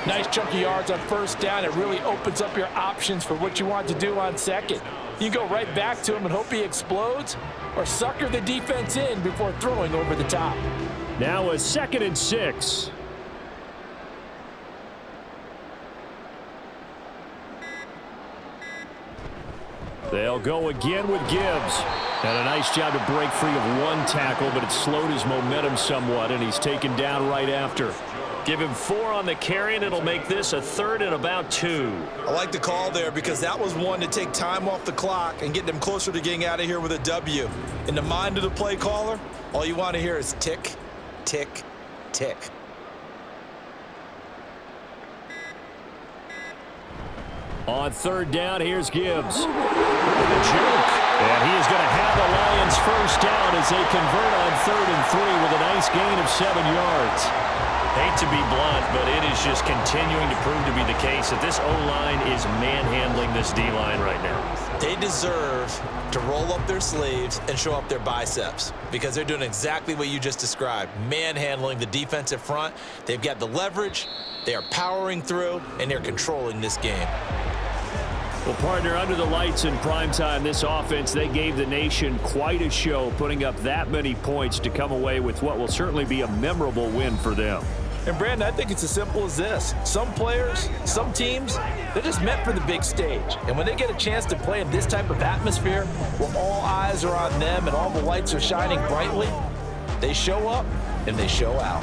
Nice chunky yards on 1st down. It really opens up your options for what you want to do on 2nd. You go right back to him and hope he explodes, or sucker the defense in before throwing over the top. Now a 2nd and 6. They'll go again with Gibbs. And a nice job to break free of one tackle, but it slowed his momentum somewhat, and he's taken down right after. Give him 4 on the carry, and it'll make this a 3rd and about 2. I like the call there because that was one to take time off the clock and get them closer to getting out of here with a W. In the mind of the play caller, all you want to hear is tick, tick, tick. On 3rd down, here's Gibbs. With a juke. And he is going to have the Lions first down as they convert on 3rd and 3 with a nice gain of 7 yards. Hate to be blunt, but it is just continuing to prove to be the case that this O-line is manhandling this D-line right now. They deserve to roll up their sleeves and show up their biceps because they're doing exactly what you just described, manhandling the defensive front. They've got the leverage, they are powering through, and they're controlling this game. Well, partner, under the lights in primetime, this offense, they gave the nation quite a show, putting up that many points to come away with what will certainly be a memorable win for them. And, Brandon, I think it's as simple as this. Some players, some teams, they're just meant for the big stage. And when they get a chance to play in this type of atmosphere where all eyes are on them and all the lights are shining brightly, they show up and they show out.